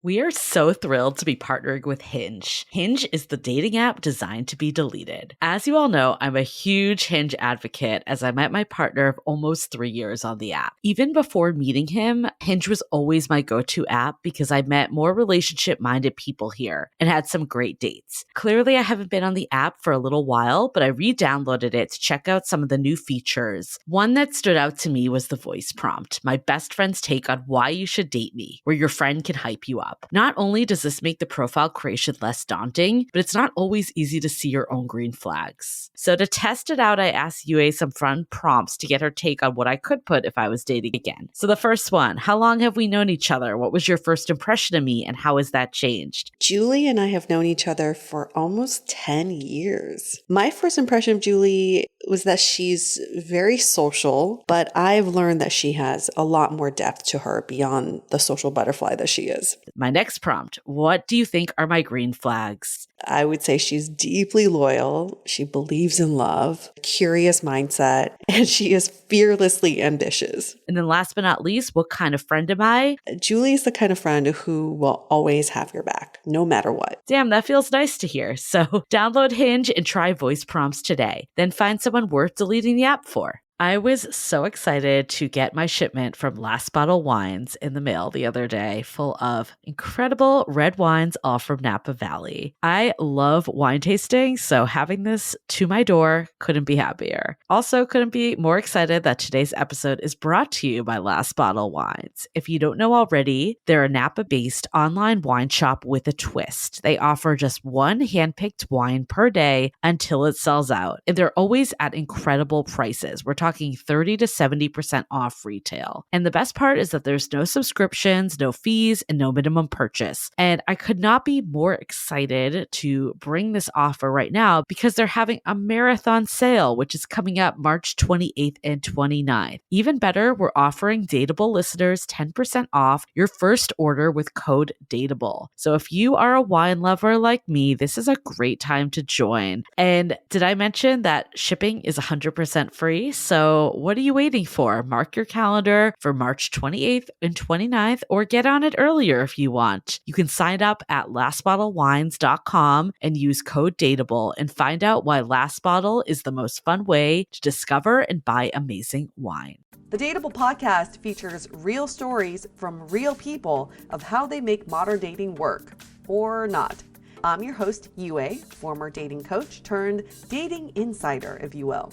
We are so thrilled to be partnering with Hinge. Hinge is the dating app designed to be deleted. As you all know, I'm a huge Hinge advocate as I met my partner of almost 3 years on the app. Even before meeting him, Hinge was always my go-to app because I met more relationship-minded people here and had some great dates. Clearly, I haven't been on the app for a little while, but I re-downloaded it to check out some of the new features. One that stood out to me was the voice prompt, my best friend's take on why you should date me, where your friend can hype you up. Not only does this make the profile creation less daunting, but it's not always easy to see your own green flags. So to test it out, I asked Yue some fun prompts to get her take on what I could put if I was dating again. So the first one, how long have we known each other? What was your first impression of me and how has that changed? Julie and I have known each other for almost 10 years. My first impression of Julie was that she's very social, but I've learned that she has a lot more depth to her beyond the social butterfly that she is. My next prompt, what do you think are my green flags? I would say she's deeply loyal. She believes in love, curious mindset, and she is fearlessly ambitious. And then last but not least, what kind of friend am I? Julie is the kind of friend who will always have your back, no matter what. Damn, that feels nice to hear. So download Hinge and try voice prompts today. Then find someone worth deleting the app for. I was so excited to get my shipment from Last Bottle Wines in the mail the other day, full of incredible red wines, all from Napa Valley. I love wine tasting, so having this to my door couldn't be happier. Also, couldn't be more excited that today's episode is brought to you by Last Bottle Wines. If you don't know already, they're a Napa-based online wine shop with a twist. They offer just one handpicked wine per day until it sells out, and they're always at incredible prices. We're talking 30 to 70% off retail. And the best part is that there's no subscriptions, no fees, and no minimum purchase. And I could not be more excited to bring this offer right now because they're having a marathon sale, which is coming up March 28th and 29th. Even better, we're offering Dateable listeners 10% off your first order with code DATEABLE. So if you are a wine lover like me, this is a great time to join. And did I mention that shipping is 100% free? So what are you waiting for? Mark your calendar for March 28th and 29th or get on it earlier if you want. You can sign up at lastbottlewines.com and use code DATEABLE and find out why Last Bottle is the most fun way to discover and buy amazing wine. The Dateable podcast features real stories from real people of how they make modern dating work, or not. I'm your host, Yue, former dating coach turned dating insider, if you will.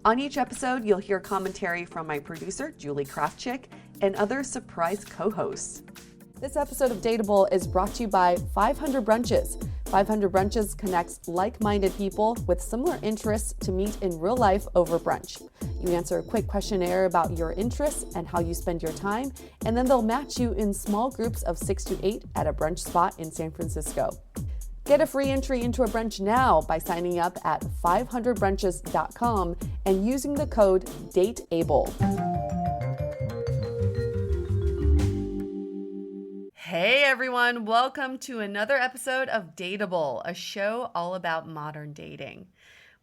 On each episode, you'll hear commentary from my producer, Julie Krafchick, and other surprise co-hosts. This episode of Dateable is brought to you by 500 Brunches. 500 Brunches connects like-minded people with similar interests to meet in real life over brunch. You answer a quick questionnaire about your interests and how you spend your time, and then they'll match you in small groups of 6 to 8 at a brunch spot in San Francisco. Get a free entry into a brunch now by signing up at 500brunches.com and using the code DATEABLE. Hey everyone, welcome to another episode of Dateable, a show all about modern dating.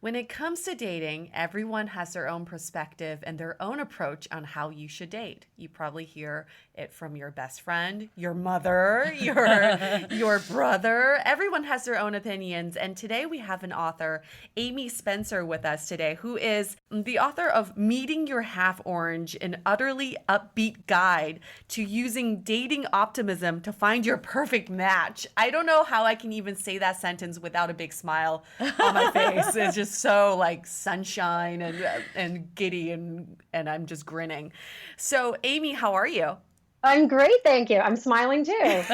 When it comes to dating, everyone has their own perspective and their own approach on how you should date. You probably hear it from your best friend, your mother, your brother. Everyone has their own opinions. And today we have an author, Amy Spencer, with us today, who is the author of Meeting Your Half Orange, an utterly upbeat guide to using dating optimism to find your perfect match. I don't know how I can even say that sentence without a big smile on my face. It's just so like sunshine and giddy and I'm just grinning. So Amy, how are you? I'm great, thank you. I'm smiling too. And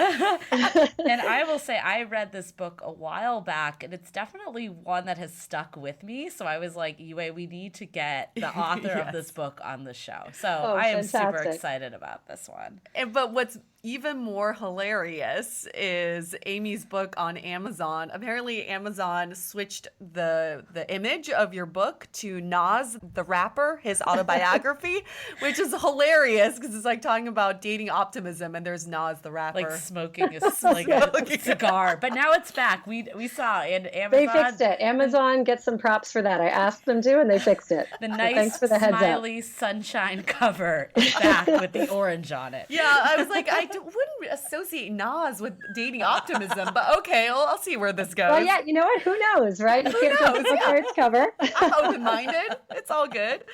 I will say I read this book a while back, and it's definitely one that has stuck with me. So I was like, Yue, we need to get the author Yes. of this book on the show. So I am super fantastic. excited about this one. But what's even more hilarious is Amy's book on Amazon. Apparently Amazon switched the image of your book to Nas, the rapper, his autobiography, which is hilarious because it's like talking about dating optimism and there's Nas, the rapper. Like smoking a cigar. But now it's back. We saw in Amazon. They fixed it. Amazon gets some props for that. I asked them to, and they fixed it. The So nice thanks for the heads up. smiley sunshine cover is back with the orange on it. Yeah, I was like, I wouldn't associate Nas with dating optimism, but okay, well, I'll see where this goes. Well, yeah, you know what? Who knows, right? You can't judge a book by its cover. I'm open-minded. It's all good.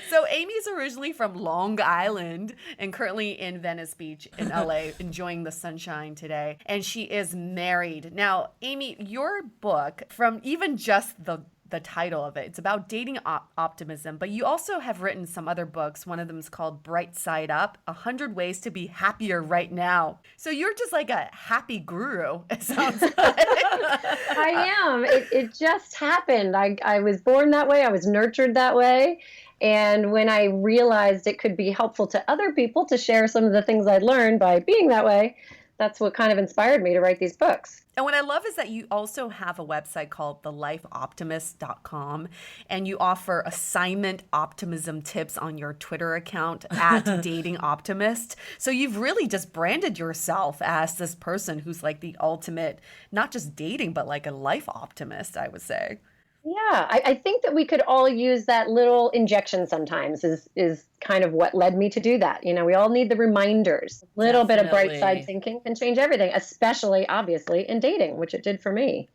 So Amy's originally from Long Island and currently in Venice Beach in LA, enjoying the sunshine today. And she is married. Now, Amy, your book, from even just the title of it, it's about dating optimism, but you also have written some other books. One of them is called Bright Side Up, 100 Ways to Be Happier Right Now. So you're just like a happy guru, it sounds like. I am. It just happened. I was born that way. I was nurtured that way. And when I realized it could be helpful to other people to share some of the things I'd learned by being that way, that's what kind of inspired me to write these books. And what I love is that you also have a website called thelifeoptimist.com, and you offer assignment optimism tips on your Twitter account at Dating Optimist. So you've really just branded yourself as this person who's like the ultimate, not just dating, but like a life optimist, I would say. Yeah, I think that we could all use that little injection sometimes is kind of what led me to do that. You know, we all need the reminders. A little bit of bright side thinking can change everything, especially, obviously, in dating, which it did for me.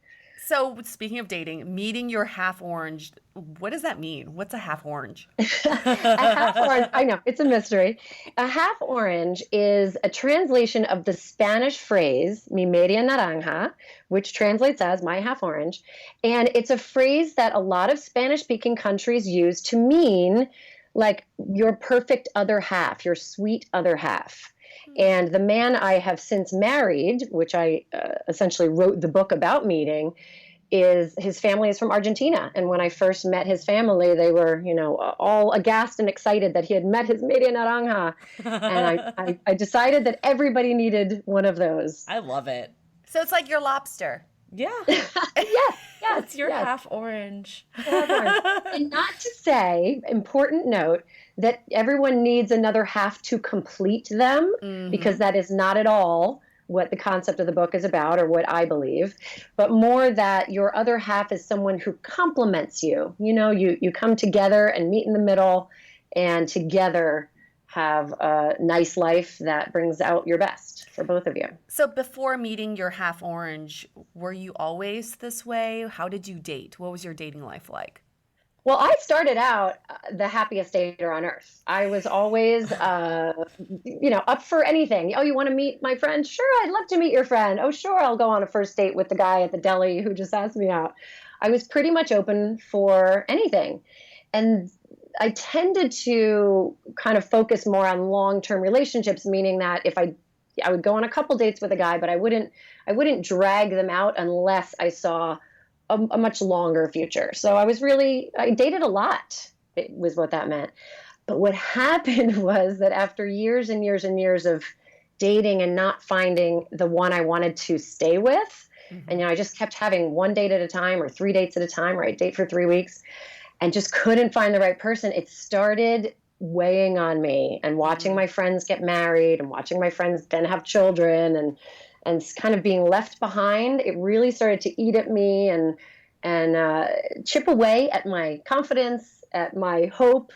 So speaking of dating, meeting your half orange, what does that mean? What's a half orange? A half orange, I know, it's a mystery. A half orange is a translation of the Spanish phrase, mi media naranja, which translates as my half orange. And it's a phrase that a lot of Spanish-speaking countries use to mean like your perfect other half, your sweet other half. And the man I have since married, which I essentially wrote the book about meeting, his family is from Argentina. And when I first met his family, they were, all aghast and excited that he had met his media naranja. And I decided that everybody needed one of those. I love it. So it's like your lobster. Yeah. Yes. It's your half orange. And not to say, important note, that everyone needs another half to complete them, because that is not at all what the concept of the book is about or what I believe, but more that your other half is someone who complements you. You come together and meet in the middle and together have a nice life that brings out your best for both of you. So before meeting your half orange, were you always this way? How did you date? What was your dating life like? Well, I started out the happiest dater on earth. I was always, up for anything. Oh, you want to meet my friend? Sure, I'd love to meet your friend. Oh, sure, I'll go on a first date with the guy at the deli who just asked me out. I was pretty much open for anything. And I tended to kind of focus more on long-term relationships, meaning that if I would go on a couple dates with a guy, but I wouldn't drag them out unless I saw a much longer future. So I dated a lot, it was what that meant. But what happened was that after years and years and years of dating and not finding the one I wanted to stay with, and I just kept having one date at a time or 3 dates at a time, or I'd date for 3 weeks and just couldn't find the right person, it started weighing on me, and watching my friends get married and watching my friends then have children and kind of being left behind, it really started to eat at me and chip away at my confidence, at my hope.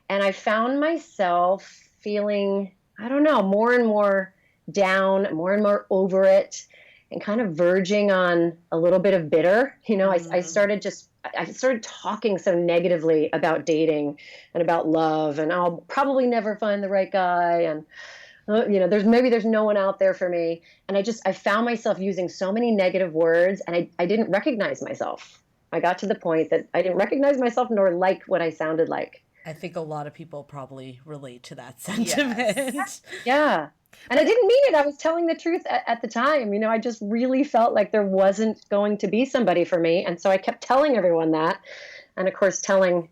And I found myself feeling, I don't know, more and more down, more and more over it, and kind of verging on a little bit of bitter. I started talking so negatively about dating and about love, and I'll probably never find the right guy, and there's no one out there for me. And I found myself using so many negative words, and I didn't recognize myself. I got to the point that I didn't recognize myself nor like what I sounded like. I think a lot of people probably relate to that sentiment. Yes. Yeah. And I didn't mean it. I was telling the truth at the time. I just really felt like there wasn't going to be somebody for me. And so I kept telling everyone that. And of course, telling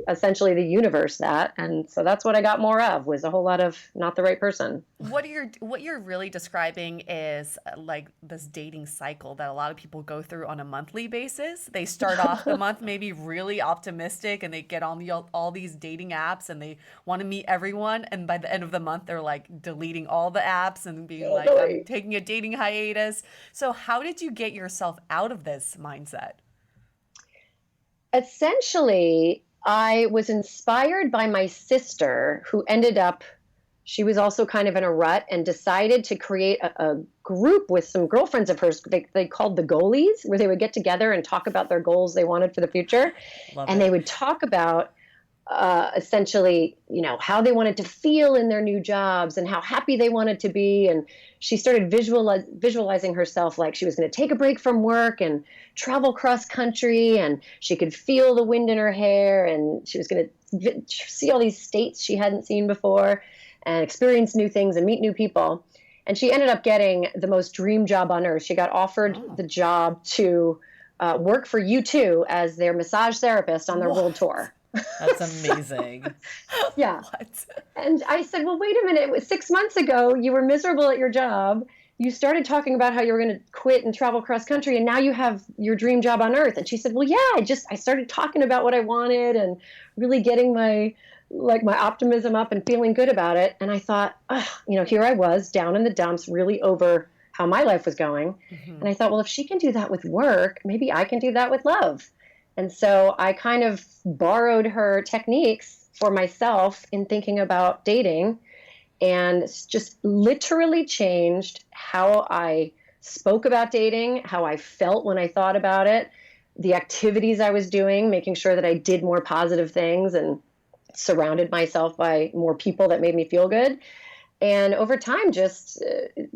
essentially the universe that. And so that's what I got more of, was a whole lot of not the right person. What you're really describing is like this dating cycle that a lot of people go through on a monthly basis. They start off the month maybe really optimistic, and they get on all these dating apps and they want to meet everyone. And by the end of the month, they're like deleting all the apps and being like, I'm taking a dating hiatus. So how did you get yourself out of this mindset? Essentially, I was inspired by my sister, who ended up she was also kind of in a rut and decided to create a group with some girlfriends of hers they called the goalies, where they would get together and talk about their goals they wanted for the future. Love and it. they would talk about essentially, how they wanted to feel in their new jobs and how happy they wanted to be. And she started visualizing herself like she was going to take a break from work and travel cross country, and she could feel the wind in her hair, and she was going to see all these states she hadn't seen before and experience new things and meet new people. And she ended up getting the most dream job on earth. She got offered the job to work for U2 as their massage therapist on their world tour. That's amazing. Yeah. What? And I said, well, wait a minute. It was 6 months ago. You were miserable at your job. You started talking about how you were going to quit and travel cross country, and now you have your dream job on earth. And she said, well, yeah, I started talking about what I wanted and really getting my optimism up and feeling good about it. And I thought, here I was down in the dumps, really over how my life was going. Mm-hmm. And I thought, well, if she can do that with work, maybe I can do that with love. And so I kind of borrowed her techniques for myself in thinking about dating, and just literally changed how I spoke about dating, how I felt when I thought about it, the activities I was doing, making sure that I did more positive things and surrounded myself by more people that made me feel good. And over time, just,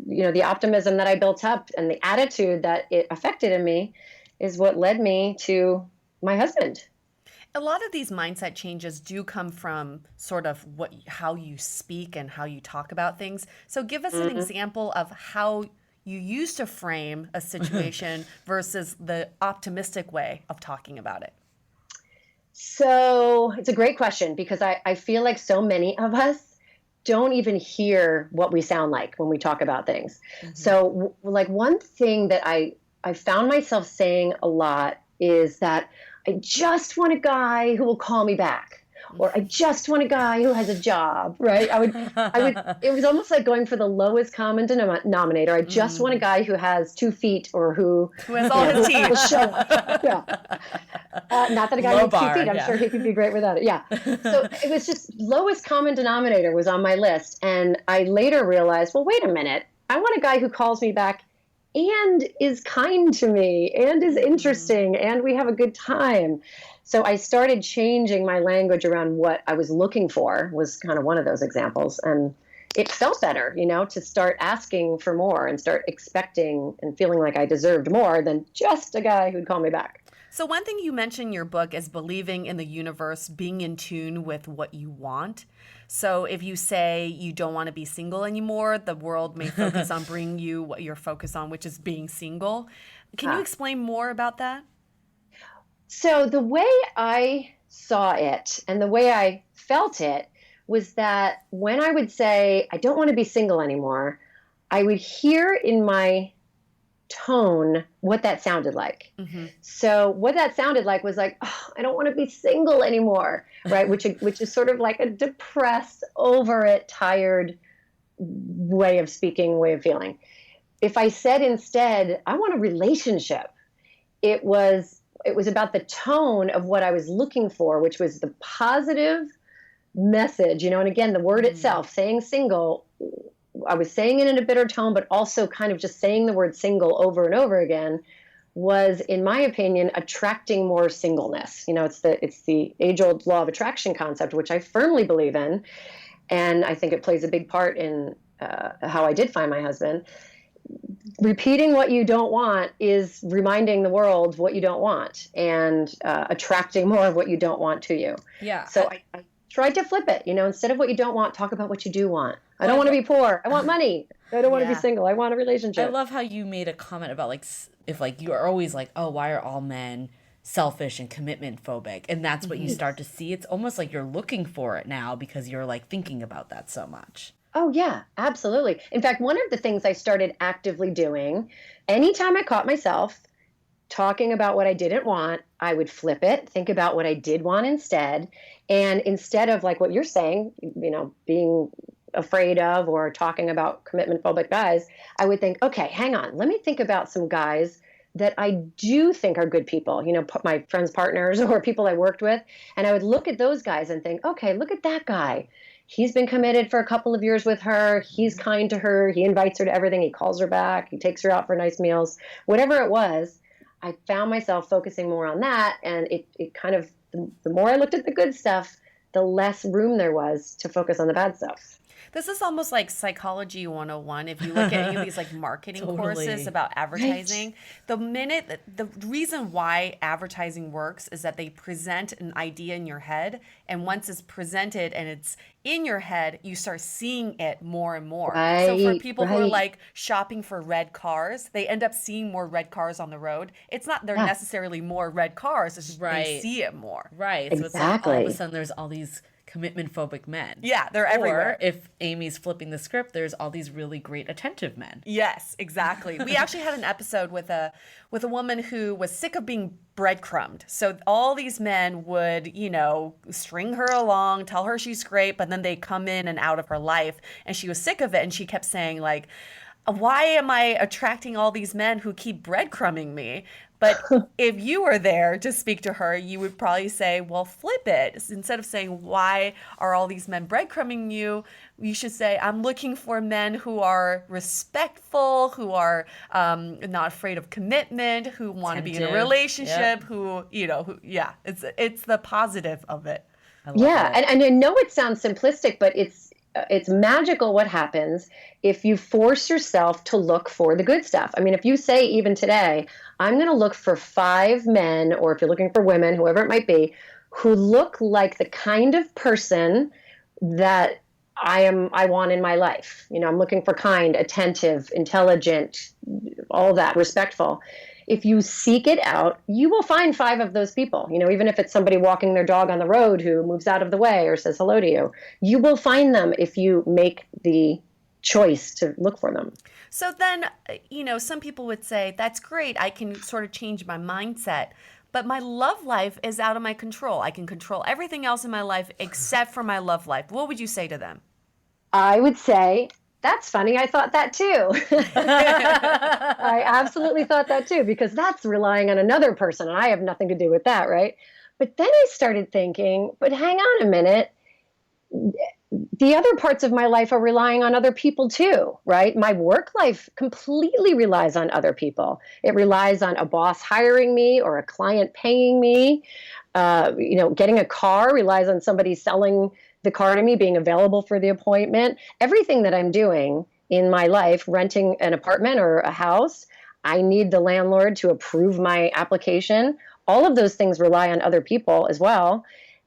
the optimism that I built up and the attitude that it affected in me is what led me to my husband. A lot of these mindset changes do come from sort of how you speak and how you talk about things. So give us an example of how you used to frame a situation versus the optimistic way of talking about it. So it's a great question, because I feel like so many of us don't even hear what we sound like when we talk about things. Mm-hmm. So one thing that I found myself saying a lot is that I just want a guy who will call me back, or I just want a guy who has a job, right? I would, it was almost like going for the lowest common denominator. I just want a guy who has 2 feet, or who has all his teeth. Will show up. Yeah. Not that a guy needs 2 feet. I'm sure he could be great without it. Yeah. So it was just lowest common denominator was on my list. And I later realized, well, wait a minute. I want a guy who calls me back and is kind to me and is interesting and we have a good time. So I started changing my language around what I was looking for, was kind of one of those examples. And it felt better, to start asking for more and start expecting and feeling like I deserved more than just a guy who'd call me back. So one thing you mention in your book is believing in the universe, being in tune with what you want. So if you say you don't want to be single anymore, the world may focus on bringing you what you're focused on, which is being single. Can you explain more about that? So the way I saw it and the way I felt it was that when I would say, I don't want to be single anymore, I would hear in my tone what that sounded like. Mm-hmm. So what that sounded like was like, oh, I don't want to be single anymore, right? which is sort of like a depressed, over it, tired way of speaking, way of feeling. If I said instead, I want a relationship, it was about the tone of what I was looking for, which was the positive message, and again, the word itself, saying single, I was saying it in a bitter tone, but also kind of just saying the word single over and over again was, in my opinion, attracting more singleness. It's the age-old law of attraction concept, which I firmly believe in. And I think it plays a big part in how I did find my husband. Repeating what you don't want is reminding the world what you don't want, and attracting more of what you don't want to you. Yeah. So I tried to flip it, instead of what you don't want, talk about what you do want. I don't want to be poor. I want money. I don't want to be single. I want a relationship. I love how you made a comment about if you are always like, oh, why are all men selfish and commitment phobic? And that's what you start to see. It's almost like you're looking for it now because you're thinking about that so much. Oh, yeah, absolutely. In fact, one of the things I started actively doing, anytime I caught myself talking about what I didn't want, I would flip it, think about what I did want instead. And instead of what you're saying, being afraid of or talking about commitment phobic guys, I would think, okay, hang on, let me think about some guys that I do think are good people, my friends' partners or people I worked with. And I would look at those guys and think, okay, look at that guy. He's been committed for a couple of years with her. He's kind to her. He invites her to everything. He calls her back. He takes her out for nice meals. Whatever it was, I found myself focusing more on that. And it kind of, the more I looked at the good stuff, the less room there was to focus on the bad stuff. This is almost like Psychology 101. If you look at any of these like marketing courses about advertising, the reason why advertising works is that they present an idea in your head. And once it's presented and it's in your head, you start seeing it more and more. So for people who are like shopping for red cars, they end up seeing more red cars on the road. It's not they're necessarily more red cars, it's just they see it more. Right. So it's like all of a sudden there's all these commitment phobic men. Yeah, they're everywhere. Or if Amy's flipping the script, there's all these really great attentive men. Yes, exactly. We actually had an episode with a woman who was sick of being breadcrumbed. So all these men would, string her along, tell her she's great, but then they come in and out of her life, and she was sick of it, and she kept saying like, why am I attracting all these men who keep breadcrumbing me? But if you were there to speak to her, you would probably say, well, flip it. Instead of saying, why are all these men breadcrumbing you? You should say, I'm looking for men who are respectful, who are not afraid of commitment, who want to be in a relationship, it's the positive of it. Yeah. And I know it sounds simplistic, but it's magical what happens if you force yourself to look for the good stuff. I mean, if you say even today, I'm going to look for 5 men, or if you're looking for women, whoever it might be, who look like the kind of person that I want in my life. I'm looking for kind, attentive, intelligent, all that, respectful. If you seek it out, you will find 5 of those people. Even if it's somebody walking their dog on the road who moves out of the way or says hello to you, you will find them if you make the choice to look for them. So then, some people would say, that's great. I can sort of change my mindset. But my love life is out of my control. I can control everything else in my life except for my love life. What would you say to them? I would say, that's funny. I thought that too. I absolutely thought that too, because that's relying on another person and I have nothing to do with that, right? But then I started thinking, but hang on a minute. The other parts of my life are relying on other people too, right? My work life completely relies on other people. It relies on a boss hiring me or a client paying me. Getting a car relies on somebody selling the car to me, being available for the appointment. Everything that I'm doing in my life, renting an apartment or a house, I need the landlord to approve my application. All of those things rely on other people as well.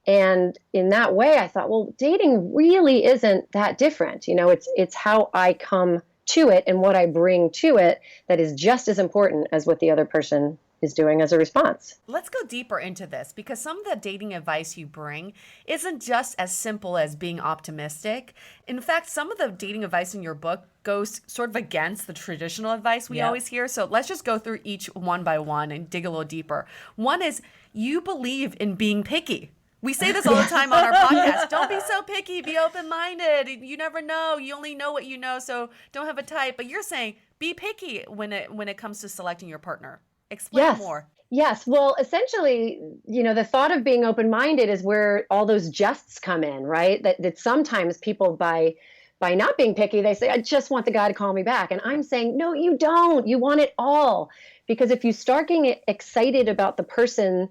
And in that way, I thought, well, dating really isn't that different. It's how I come to it and what I bring to it that is just as important as what the other person is doing as a response. Let's go deeper into this, because some of the dating advice you bring isn't just as simple as being optimistic. In fact, some of the dating advice in your book goes sort of against the traditional advice we always hear. So let's just go through each one by one and dig a little deeper. One is, you believe in being picky. We say this all the time on our podcast. Don't be so picky. Be open-minded. You never know. You only know what you know, so don't have a type. But you're saying be picky when it comes to selecting your partner. Explain more. Yes. Well, essentially, the thought of being open-minded is where all those jests come in, right? That sometimes people, by not being picky, they say, I just want the guy to call me back. And I'm saying, no, you don't. You want it all. Because if you start getting excited about the person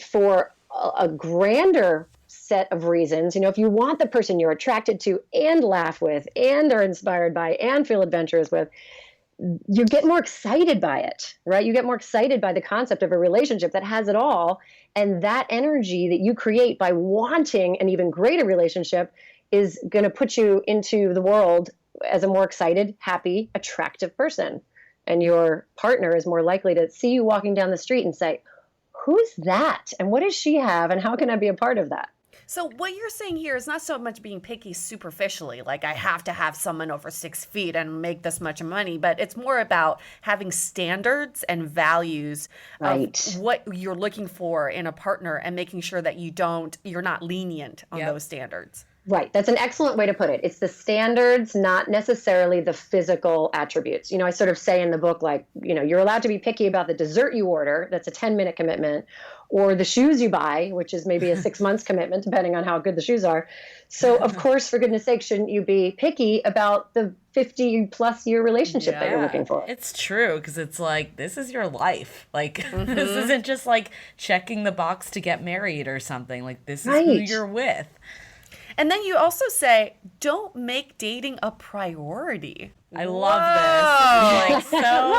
for a grander set of reasons, if you want the person you're attracted to and laugh with and are inspired by and feel adventurous with, you get more excited by it, right? You get more excited by the concept of a relationship that has it all. And that energy that you create by wanting an even greater relationship is going to put you into the world as a more excited, happy, attractive person. And your partner is more likely to see you walking down the street and say, who's that? And what does she have? And how can I be a part of that? So what you're saying here is not so much being picky superficially, like I have to have someone over 6 feet and make this much money, but it's more about having standards and values of what you're looking for in a partner and making sure that you're not lenient on those standards. Right. That's an excellent way to put it. It's the standards, not necessarily the physical attributes. I sort of say in the book, like, you're allowed to be picky about the dessert you order. That's a 10-minute commitment, or the shoes you buy, which is maybe a 6 months commitment, depending on how good the shoes are. So of course, for goodness sake, shouldn't you be picky about the 50+ year relationship that you're looking for? It's true, because it's like, this is your life. Like, this isn't just like checking the box to get married or something. Like, this is who you're with. And then you also say, don't make dating a priority. I love this. It's like so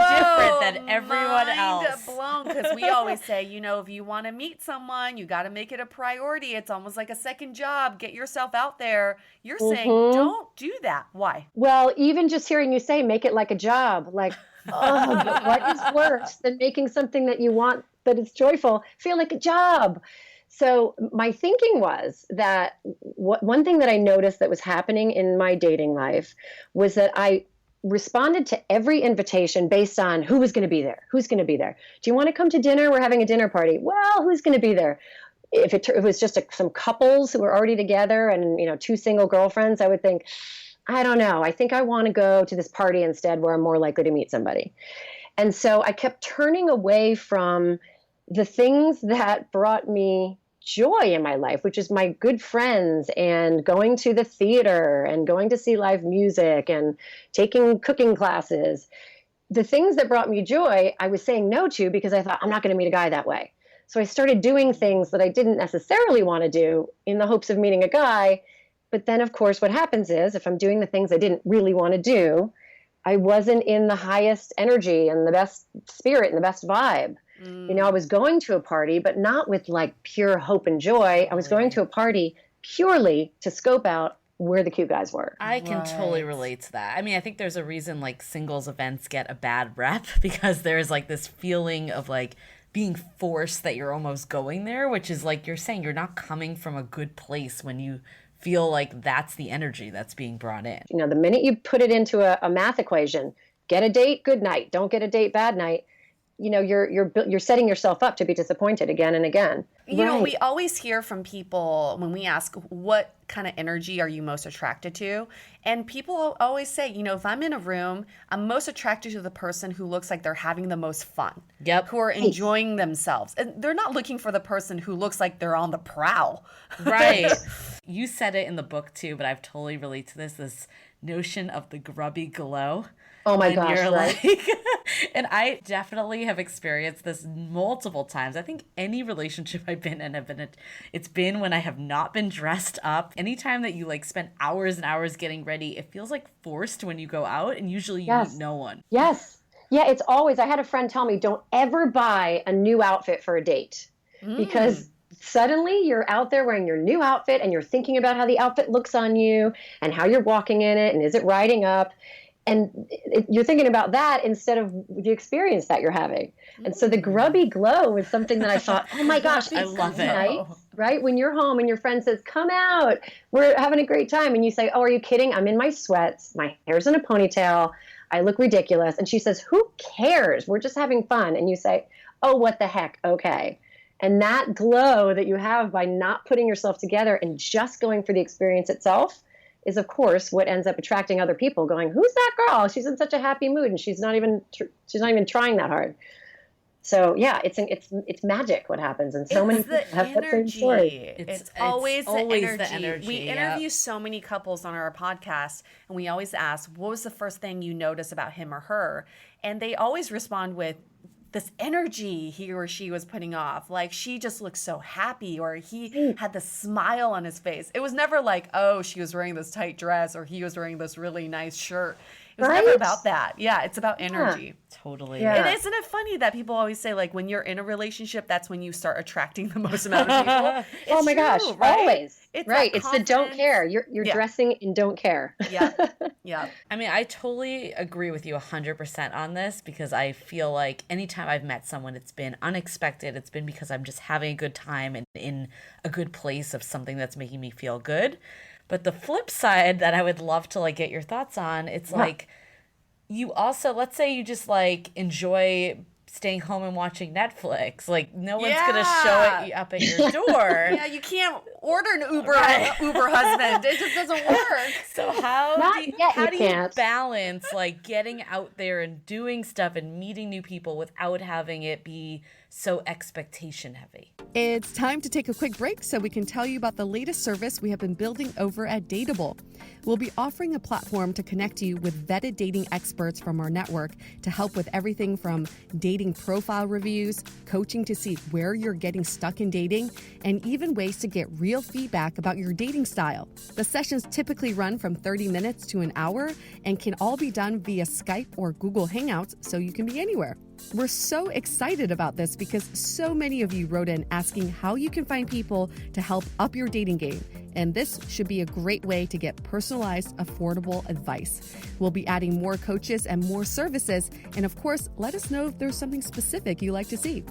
different than everyone else. Mind blown, because we always say, if you want to meet someone, you got to make it a priority. It's almost like a second job. Get yourself out there. You're saying, don't do that. Why? Well, even just hearing you say, make it like a job. Like, but what is worse than making something that you want, that is joyful, feel like a job? So my thinking was that one thing that I noticed that was happening in my dating life was that I responded to every invitation based on who was going to be there. Who's going to be there? Do you want to come to dinner? We're having a dinner party. Well, who's going to be there? If it was just some couples who were already together and, 2 single girlfriends, I would think, I don't know. I think I want to go to this party instead where I'm more likely to meet somebody. And so I kept turning away from the things that brought me joy in my life, which is my good friends and going to the theater and going to see live music and taking cooking classes. The things that brought me joy, I was saying no to because I thought, I'm not going to meet a guy that way. So I started doing things that I didn't necessarily want to do in the hopes of meeting a guy. But then, of course, what happens is if I'm doing the things I didn't really want to do, I wasn't in the highest energy and the best spirit and the best vibe. I was going to a party, but not with like pure hope and joy. I was going to a party purely to scope out where the cute guys were. I can totally relate to that. I mean, I think there's a reason like singles events get a bad rep because there's like this feeling of like being forced that you're almost going there, which is like you're saying you're not coming from a good place when you feel like that's the energy that's being brought in. The minute you put it into a math equation, get a date, good night. Don't get a date, bad night. You're setting yourself up to be disappointed again and again. We always hear from people when we ask what kind of energy are you most attracted to, and people always say, if I'm in a room, I'm most attracted to the person who looks like they're having the most fun. Yep. Who are enjoying themselves, and they're not looking for the person who looks like they're on the prowl. Right. You said it in the book too, but I've totally related to this notion of the grubby glow. Oh my gosh, right? And I definitely have experienced this multiple times. I think any relationship I've been in, it's been when I have not been dressed up. Anytime that you like spend hours and hours getting ready, it feels like forced when you go out, and usually you meet no one. Yes. Yeah, it's always, I had a friend tell me, don't ever buy a new outfit for a date because suddenly you're out there wearing your new outfit and you're thinking about how the outfit looks on you and how you're walking in it and is it riding up. And you're thinking about that instead of the experience that you're having. And so the grubby glow was something that I thought, oh my gosh, I love it. Nice, right? When you're home and your friend says, come out, we're having a great time. And you say, oh, are you kidding? I'm in my sweats. My hair's in a ponytail. I look ridiculous. And she says, who cares? We're just having fun. And you say, oh, what the heck? Okay. And that glow that you have by not putting yourself together and just going for the experience itself is, of course, what ends up attracting other people going, who's that girl? She's in such a happy mood and she's not even trying that hard. So yeah, it's magic what happens, and so many people have that same story. It's always the energy. We interview so many couples on our podcast, and we always ask, what was the first thing you noticed about him or her? And they always respond with this energy he or she was putting off. Like, she just looked so happy, or he had this smile on his face. It was never like, oh, she was wearing this tight dress, or he was wearing this really nice shirt. It was never about that. Yeah, it's about energy. Totally. Yeah. And isn't it funny that people always say, like, when you're in a relationship, that's when you start attracting the most amount of people? Oh my gosh, right? always. It's right. It's the don't care. You're dressing in don't care. Yeah. I mean, I totally agree with you 100% on this, because I feel like anytime I've met someone, it's been unexpected. It's been because I'm just having a good time and in a good place of something that's making me feel good. But the flip side that I would love to like get your thoughts on, it's like you also, let's say you just like enjoy staying home and watching Netflix. Like, no one's going to show it up at your door. Yeah, you can't order an Uber husband. It just doesn't work. So how Not do you, yet, how you do can't. you balance like getting out there and doing stuff and meeting new people without having it be so expectation heavy? It's time to take a quick break so we can tell you about the latest service we have been building over at DATEABLE. We'll be offering a platform to connect you with vetted dating experts from our network to help with everything from dating profile reviews, coaching to see where you're getting stuck in dating, and even ways to get real feedback about your dating style. The sessions typically run from 30 minutes to an hour and can all be done via Skype or Google Hangouts, so you can be anywhere. We're so excited about this because so many of you wrote in asking how you can find people to help up your dating game. And this should be a great way to get personalized, affordable advice. We'll be adding more coaches and more services. And of course, let us know if there's something specific you like to see.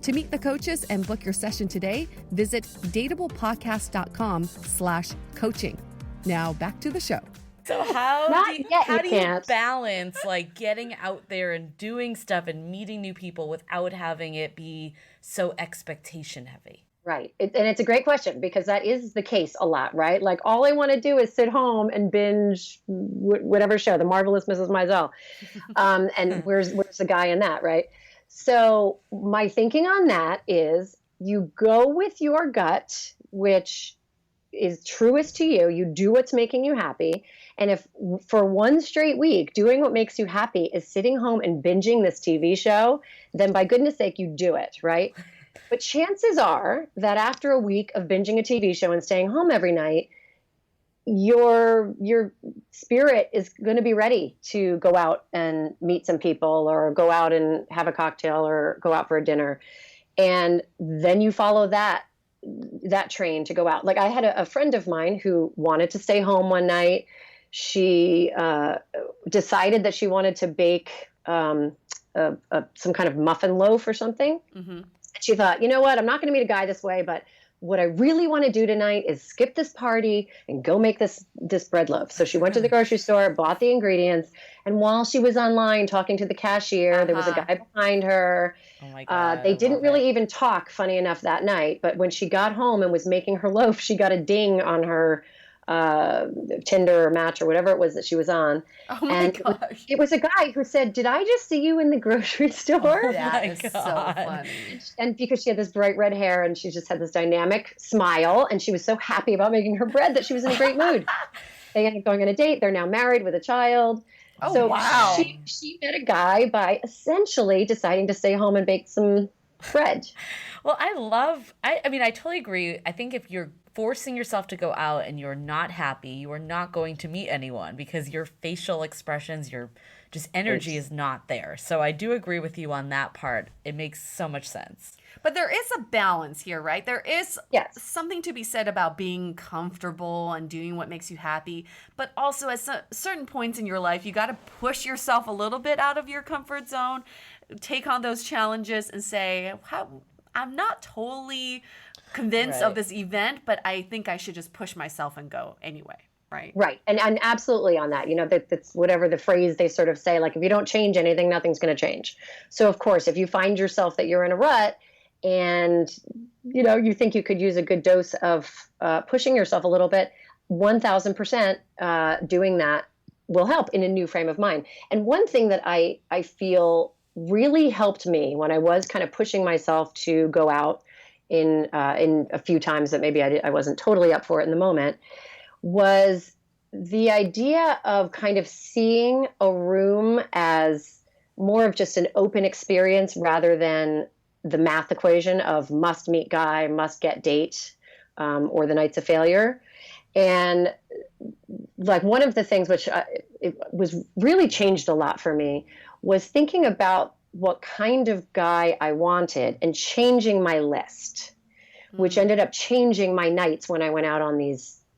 To meet the coaches and book your session today, visit dateablepodcast.com/coaching. Now back to the show. So how Not do you, yet, how you do can't. you balance like getting out there and doing stuff and meeting new people without having it be so expectation heavy? Right. And it's a great question because that is the case a lot, right? Like all I want to do is sit home and binge whatever show, The Marvelous Mrs. Maisel. And where's the guy in that, right? So my thinking on that is you go with your gut, which is truest to you. You do what's making you happy. And if for one straight week, doing what makes you happy is sitting home and binging this TV show, then by goodness sake, you do it, right? But chances are that after a week of binging a TV show and staying home every night, your spirit is going to be ready to go out and meet some people or go out and have a cocktail or go out for a dinner. And then you follow that train to go out. Like I had a friend of mine who wanted to stay home one night. She decided that she wanted to bake some kind of muffin loaf or something. Mm-hmm. She thought, you know what, I'm not going to meet a guy this way, but what I really want to do tonight is skip this party and go make this bread loaf. So she went to the grocery store, bought the ingredients, and while she was online talking to the cashier, there was a guy behind her. Oh my God, they didn't really even talk, funny enough, that night. But when she got home and was making her loaf, she got a ding on her Tinder or Match or whatever it was that she was on. Oh my gosh. It was a guy who said, "Did I just see you in the grocery store?" Oh that is so funny. And because she had this bright red hair and she just had this dynamic smile and she was so happy about making her bread that she was in a great mood. They ended up going on a date. They're now married with a child. Oh, so wow. She met a guy by essentially deciding to stay home and bake some bread. Well, I mean, I totally agree. I think if you're forcing yourself to go out and you're not happy, you are not going to meet anyone because your facial expressions, your just energy is not there. So I do agree with you on that part. It makes so much sense. But there is a balance here, right? There is something to be said about being comfortable and doing what makes you happy. But also at certain points in your life, you got to push yourself a little bit out of your comfort zone, take on those challenges and say, I'm not totally convinced of this event, but I think I should just push myself and go anyway. Right. And absolutely on that, that's whatever the phrase they sort of say, like, if you don't change anything, nothing's going to change. So of course, if you find yourself that you're in a rut and, you think you could use a good dose of pushing yourself a little bit, 1000% doing that will help in a new frame of mind. And one thing that I feel really helped me when I was kind of pushing myself to go out in a few times that maybe I wasn't totally up for it in the moment, was the idea of kind of seeing a room as more of just an open experience rather than the math equation of must meet guy, must get date, or the night's a failure. And like one of the things which it was really changed a lot for me was thinking about what kind of guy I wanted and changing my list, which ended up changing my nights when I went out on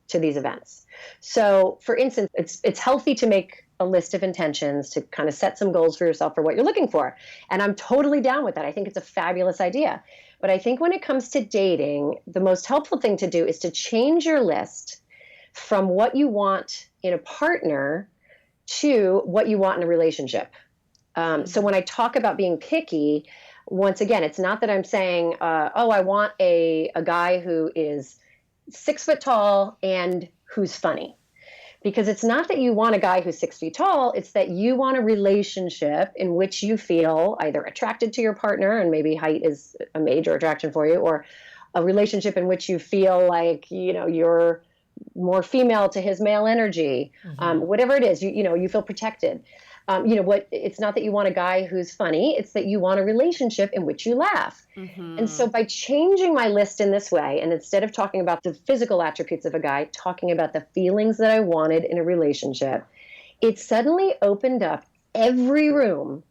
to these events. So for instance, it's healthy to make a list of intentions, to kind of set some goals for yourself for what you're looking for. And I'm totally down with that. I think it's a fabulous idea. But I think when it comes to dating, the most helpful thing to do is to change your list from what you want in a partner to what you want in a relationship. So when I talk about being picky, once again, it's not that I'm saying, I want a guy who is 6 foot tall and who's funny. Because it's not that you want a guy who's 6 feet tall, it's that you want a relationship in which you feel either attracted to your partner, and maybe height is a major attraction for you, or a relationship in which you feel like, you're more female to his male energy. Whatever it is, you feel protected. It's not that you want a guy who's funny, it's that you want a relationship in which you laugh. And so by changing my list in this way, and instead of talking about the physical attributes of a guy, talking about the feelings that I wanted in a relationship, it suddenly opened up every room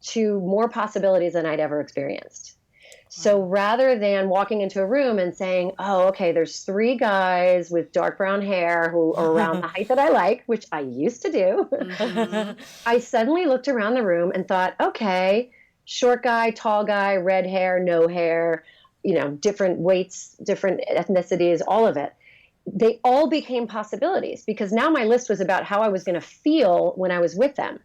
to more possibilities than I'd ever experienced. So rather than walking into a room and saying, oh, okay, there's 3 guys with dark brown hair who are around the height that I like, which I used to do, I suddenly looked around the room and thought, okay, short guy, tall guy, red hair, no hair, different weights, different ethnicities, all of it. They all became possibilities because now my list was about how I was going to feel when I was with them.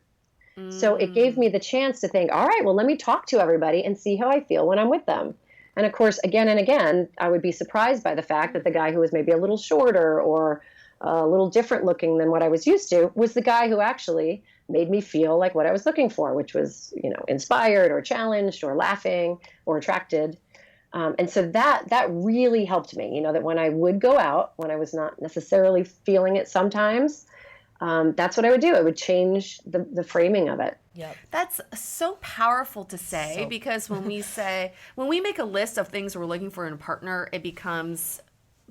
So it gave me the chance to think, all right, well, let me talk to everybody and see how I feel when I'm with them. And of course, again and again, I would be surprised by the fact that the guy who was maybe a little shorter or a little different looking than what I was used to was the guy who actually made me feel like what I was looking for, which was, inspired or challenged or laughing or attracted. And so that really helped me, that when I would go out, when I was not necessarily feeling it sometimes, that's what I would do. I would change the framing of it. Yep. That's so powerful to say because when we make a list of things we're looking for in a partner, it becomes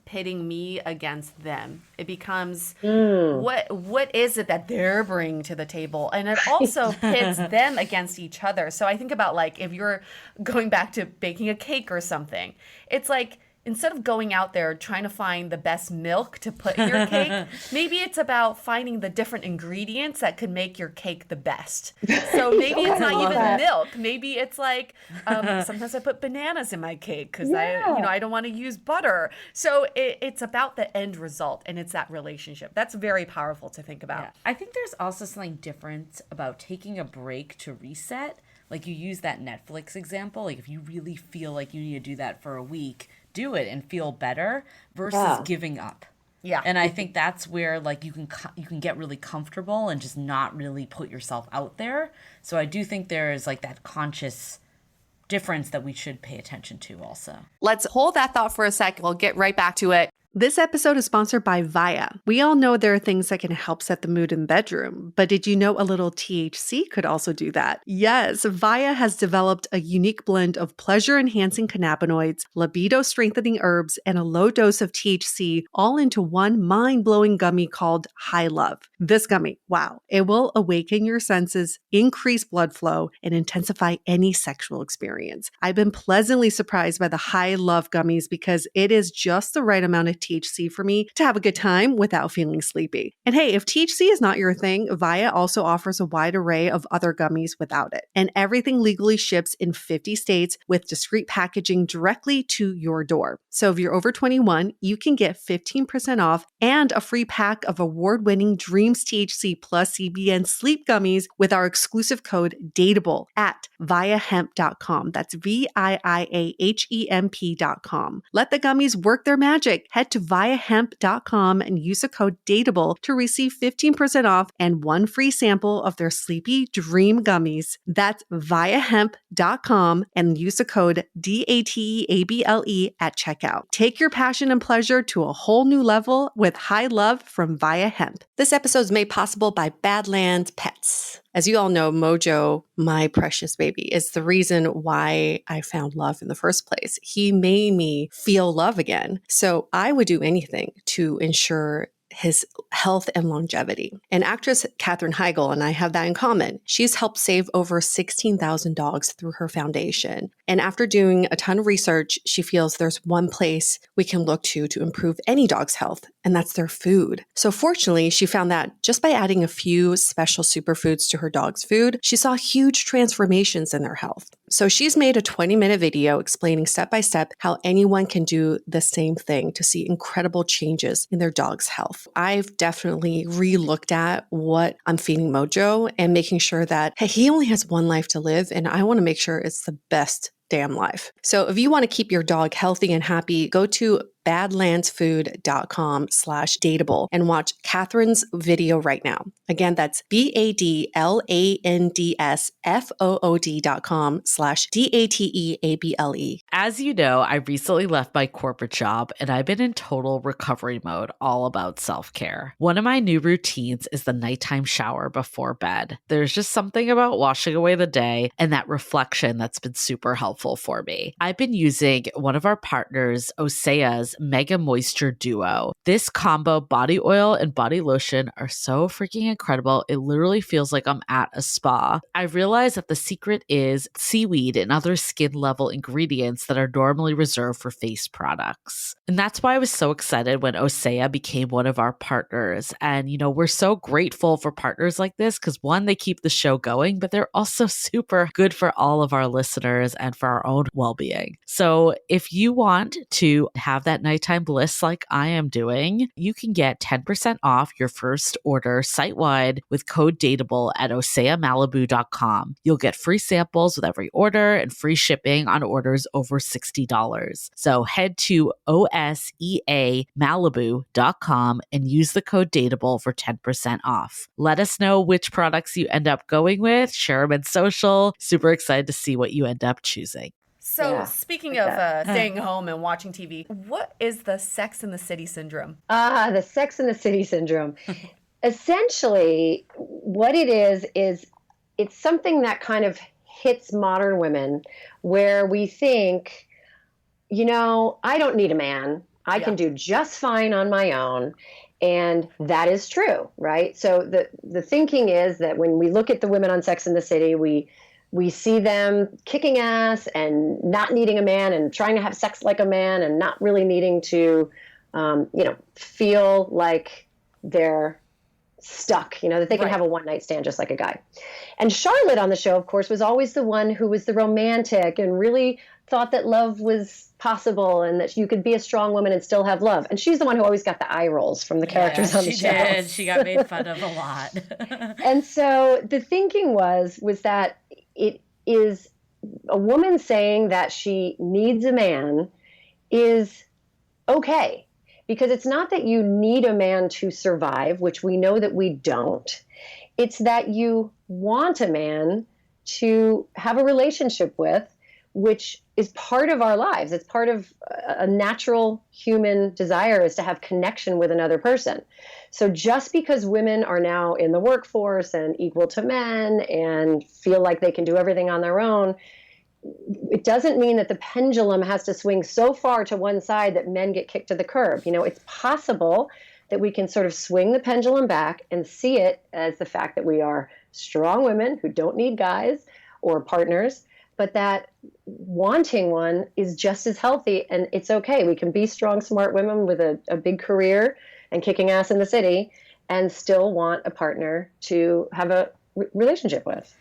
pitting me against them. It becomes what is it that they're bringing to the table? And it also pits them against each other. So I think about like if you're going back to baking a cake or something, it's like instead of going out there trying to find the best milk to put in your cake, maybe it's about finding the different ingredients that could make your cake the best. So maybe it's not even milk. Maybe it's like sometimes I put bananas in my cake because I don't want to use butter. So it's about the end result and it's that relationship. That's very powerful to think about. Yeah. I think there's also something different about taking a break to reset. Like you use that Netflix example. Like if you really feel like you need to do that for a week, do it and feel better versus giving up. Yeah. And I think that's where like you can get really comfortable and just not really put yourself out there. So I do think there is like that conscious difference that we should pay attention to also. Let's hold that thought for a sec. We'll get right back to it. This episode is sponsored by Via. We all know there are things that can help set the mood in the bedroom, but did you know a little THC could also do that? Yes, Via has developed a unique blend of pleasure-enhancing cannabinoids, libido-strengthening herbs, and a low dose of THC all into one mind-blowing gummy called High Love. This gummy, wow, it will awaken your senses, increase blood flow, and intensify any sexual experience. I've been pleasantly surprised by the High Love gummies because it is just the right amount of THC for me to have a good time without feeling sleepy. And hey, if THC is not your thing, Via also offers a wide array of other gummies without it. And everything legally ships in 50 states with discreet packaging directly to your door. So if you're over 21, you can get 15% off and a free pack of award-winning Dreams THC plus CBN sleep gummies with our exclusive code DATEABLE at viahemp.com. That's VIIAHEMP.com. Let the gummies work their magic. Head to viahemp.com and use the code DATEABLE to receive 15% off and one free sample of their Sleepy Dream gummies. That's viahemp.com and use the code DATEABLE at checkout. Take your passion and pleasure to a whole new level with High Love from Via Hemp. This episode is made possible by Badlands Pets. As you all know, Mojo, my precious baby, is the reason why I found love in the first place. He made me feel love again. So I would do anything to ensure his health and longevity. And actress Katherine Heigl and I have that in common. She's helped save over 16,000 dogs through her foundation. And after doing a ton of research, she feels there's one place we can look to improve any dog's health, and that's their food. So fortunately, she found that just by adding a few special superfoods to her dog's food, she saw huge transformations in their health. So she's made a 20-minute video explaining step by step how anyone can do the same thing to see incredible changes in their dog's health. I've definitely re-looked at what I'm feeding Mojo and making sure that, hey, he only has one life to live, and I want to make sure it's the best damn life. So if you want to keep your dog healthy and happy, go to badlandsfood.com/dateable and watch Catherine's video right now. Again, that's badlandsfood.com/DATEABLE. As you know, I recently left my corporate job and I've been in total recovery mode, all about self-care. One of my new routines is the nighttime shower before bed. There's just something about washing away the day and that reflection that's been super helpful for me. I've been using one of our partners, Osea's Mega Moisture Duo. This combo body oil and body lotion are so freaking incredible. It literally feels like I'm at a spa. I realized that the secret is seaweed and other skin level ingredients that are normally reserved for face products. And that's why I was so excited when Osea became one of our partners. And, you know, we're so grateful for partners like this because one, they keep the show going, but they're also super good for all of our listeners and for our own well-being. So if you want to have that nighttime bliss like I am doing, you can get 10% off your first order site-wide with code DATEABLE at oseamalibu.com. You'll get free samples with every order and free shipping on orders over $60. So head to oseamalibu.com and use the code DATEABLE for 10% off. Let us know which products you end up going with. Share them in social. Super excited to see what you end up choosing. So speaking of staying home and watching TV, what is the Sex and the City syndrome? The Sex and the City syndrome. Essentially, what it is it's something that kind of hits modern women where we think, you know, I don't need a man. I can do just fine on my own. And that is true, right? So the thinking is that when we look at the women on Sex and the City, we see them kicking ass and not needing a man and trying to have sex like a man and not really needing to, feel like they're stuck, that they can have a one-night stand just like a guy. And Charlotte on the show, of course, was always the one who was the romantic and really thought that love was possible and that you could be a strong woman and still have love. And she's the one who always got the eye rolls from the characters on the show. She did. She got made fun of a lot. And so the thinking was that it is a woman saying that she needs a man is okay. Because it's not that you need a man to survive, which we know that we don't. It's that you want a man to have a relationship with, which is part of our lives. It's part of a natural human desire is to have connection with another person. So just because women are now in the workforce and equal to men and feel like they can do everything on their own, it doesn't mean that the pendulum has to swing so far to one side that men get kicked to the curb. It's possible that we can sort of swing the pendulum back and see it as the fact that we are strong women who don't need guys or partners, but that wanting one is just as healthy and it's okay. We can be strong, smart women with a big career and kicking ass in the city and still want a partner to have a relationship with.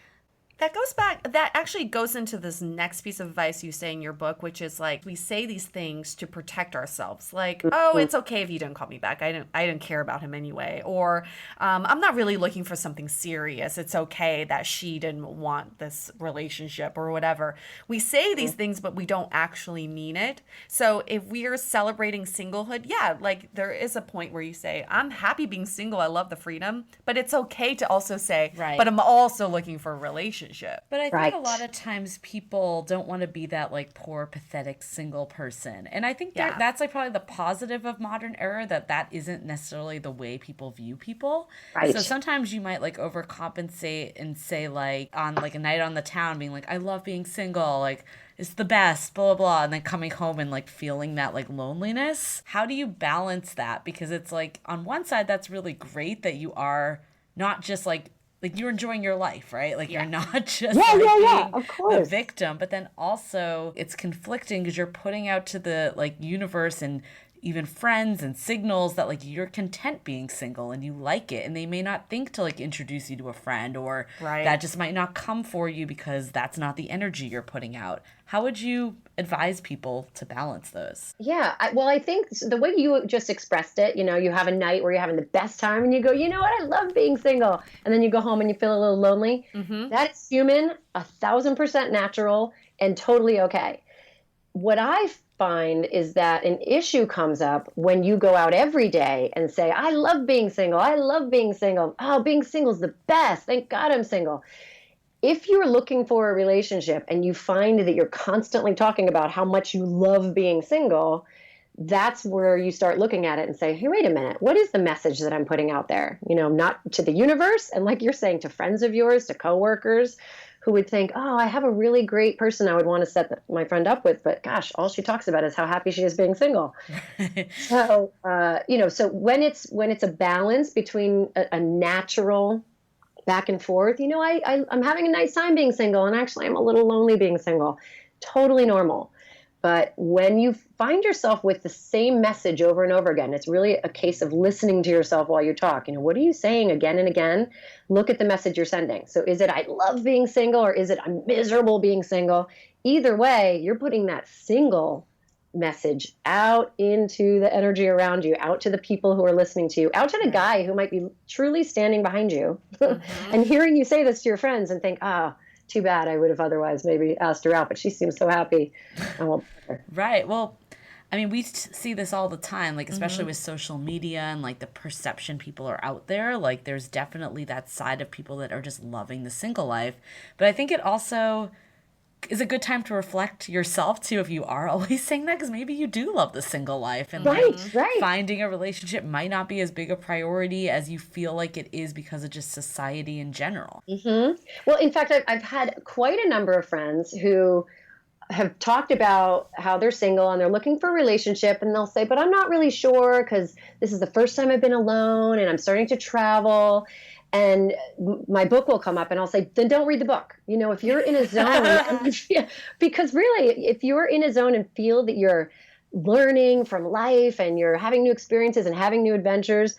That actually goes into this next piece of advice you say in your book, which is like, we say these things to protect ourselves. Like, oh, it's okay if you didn't call me back. I didn't care about him anyway. Or I'm not really looking for something serious. It's okay that she didn't want this relationship or whatever. We say these things, but we don't actually mean it. So if we are celebrating singlehood, like there is a point where you say, I'm happy being single. I love the freedom. But it's okay to also say, but I'm also looking for a relationship. But I think a lot of times people don't want to be that like poor, pathetic single person. And I think that's like probably the positive of modern era, that isn't necessarily the way people view people. Right. So sometimes you might like overcompensate and say like on like a night on the town being like, I love being single, like it's the best, blah, blah, blah. And then coming home and like feeling that like loneliness. How do you balance that? Because it's like on one side, that's really great that you are not just like you're enjoying your life, right? Like you're not just being a victim, but then also it's conflicting because you're putting out to the like universe and even friends and signals that like you're content being single and you like it, and they may not think to like introduce you to a friend, or that just might not come for you because that's not the energy you're putting out. How would you advise people to balance those? I think the way you just expressed it, you have a night where you're having the best time and you go, you know what, I love being single. And then you go home and you feel a little lonely. Mm-hmm. That's human, 1,000% natural and totally okay. What I find is that an issue comes up when you go out every day and say, I love being single. I love being single. Oh, being single is the best. Thank God I'm single. If you're looking for a relationship and you find that you're constantly talking about how much you love being single, that's where you start looking at it and say, hey, wait a minute, what is the message that I'm putting out there? Not to the universe. And like you're saying, to friends of yours, to coworkers who would think, oh, I have a really great person I would want to set my friend up with. But gosh, all she talks about is how happy she is being single. So, so when it's a balance between a natural back and forth, I'm having a nice time being single, and actually I'm a little lonely being single. Totally normal. But when you find yourself with the same message over and over again, it's really a case of listening to yourself while you talk. What are you saying again and again? Look at the message you're sending. So is it, I love being single, or is it, I'm miserable being single? Either way, you're putting that single message out into the energy around you, out to the people who are listening to you, out to the guy who might be truly standing behind you and hearing you say this to your friends and think, too bad, I would have otherwise maybe asked her out, but she seems so happy. I won't bother her. Right. Well, I mean, we see this all the time, like, especially with social media and, like, the perception people are out there. Like, there's definitely that side of people that are just loving the single life. But I think it also is a good time to reflect yourself, too, if you are always saying that, because maybe you do love the single life. And right. Finding a relationship might not be as big a priority as you feel like it is because of just society in general. Mm-hmm. Well, in fact, I've had quite a number of friends who have talked about how they're single and they're looking for a relationship, and they'll say, but I'm not really sure because this is the first time I've been alone and I'm starting to travel. And my book will come up and I'll say, then don't read the book. If you're in a zone, because really, if you're in a zone and feel that you're learning from life and you're having new experiences and having new adventures,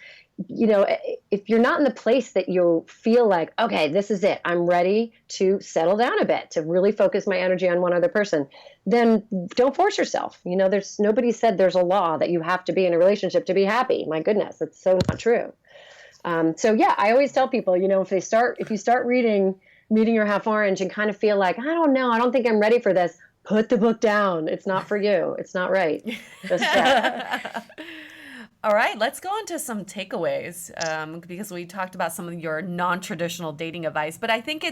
if you're not in the place that you feel like, okay, this is it, I'm ready to settle down a bit, to really focus my energy on one other person, then don't force yourself. Nobody said there's a law that you have to be in a relationship to be happy. My goodness, that's so not true. I always tell people, if you start reading Meeting Your Half Orange and kind of feel like, I don't know, I don't think I'm ready for this, put the book down. It's not for you. It's not right. Just All right, let's go into some takeaways because we talked about some of your non-traditional dating advice, but I think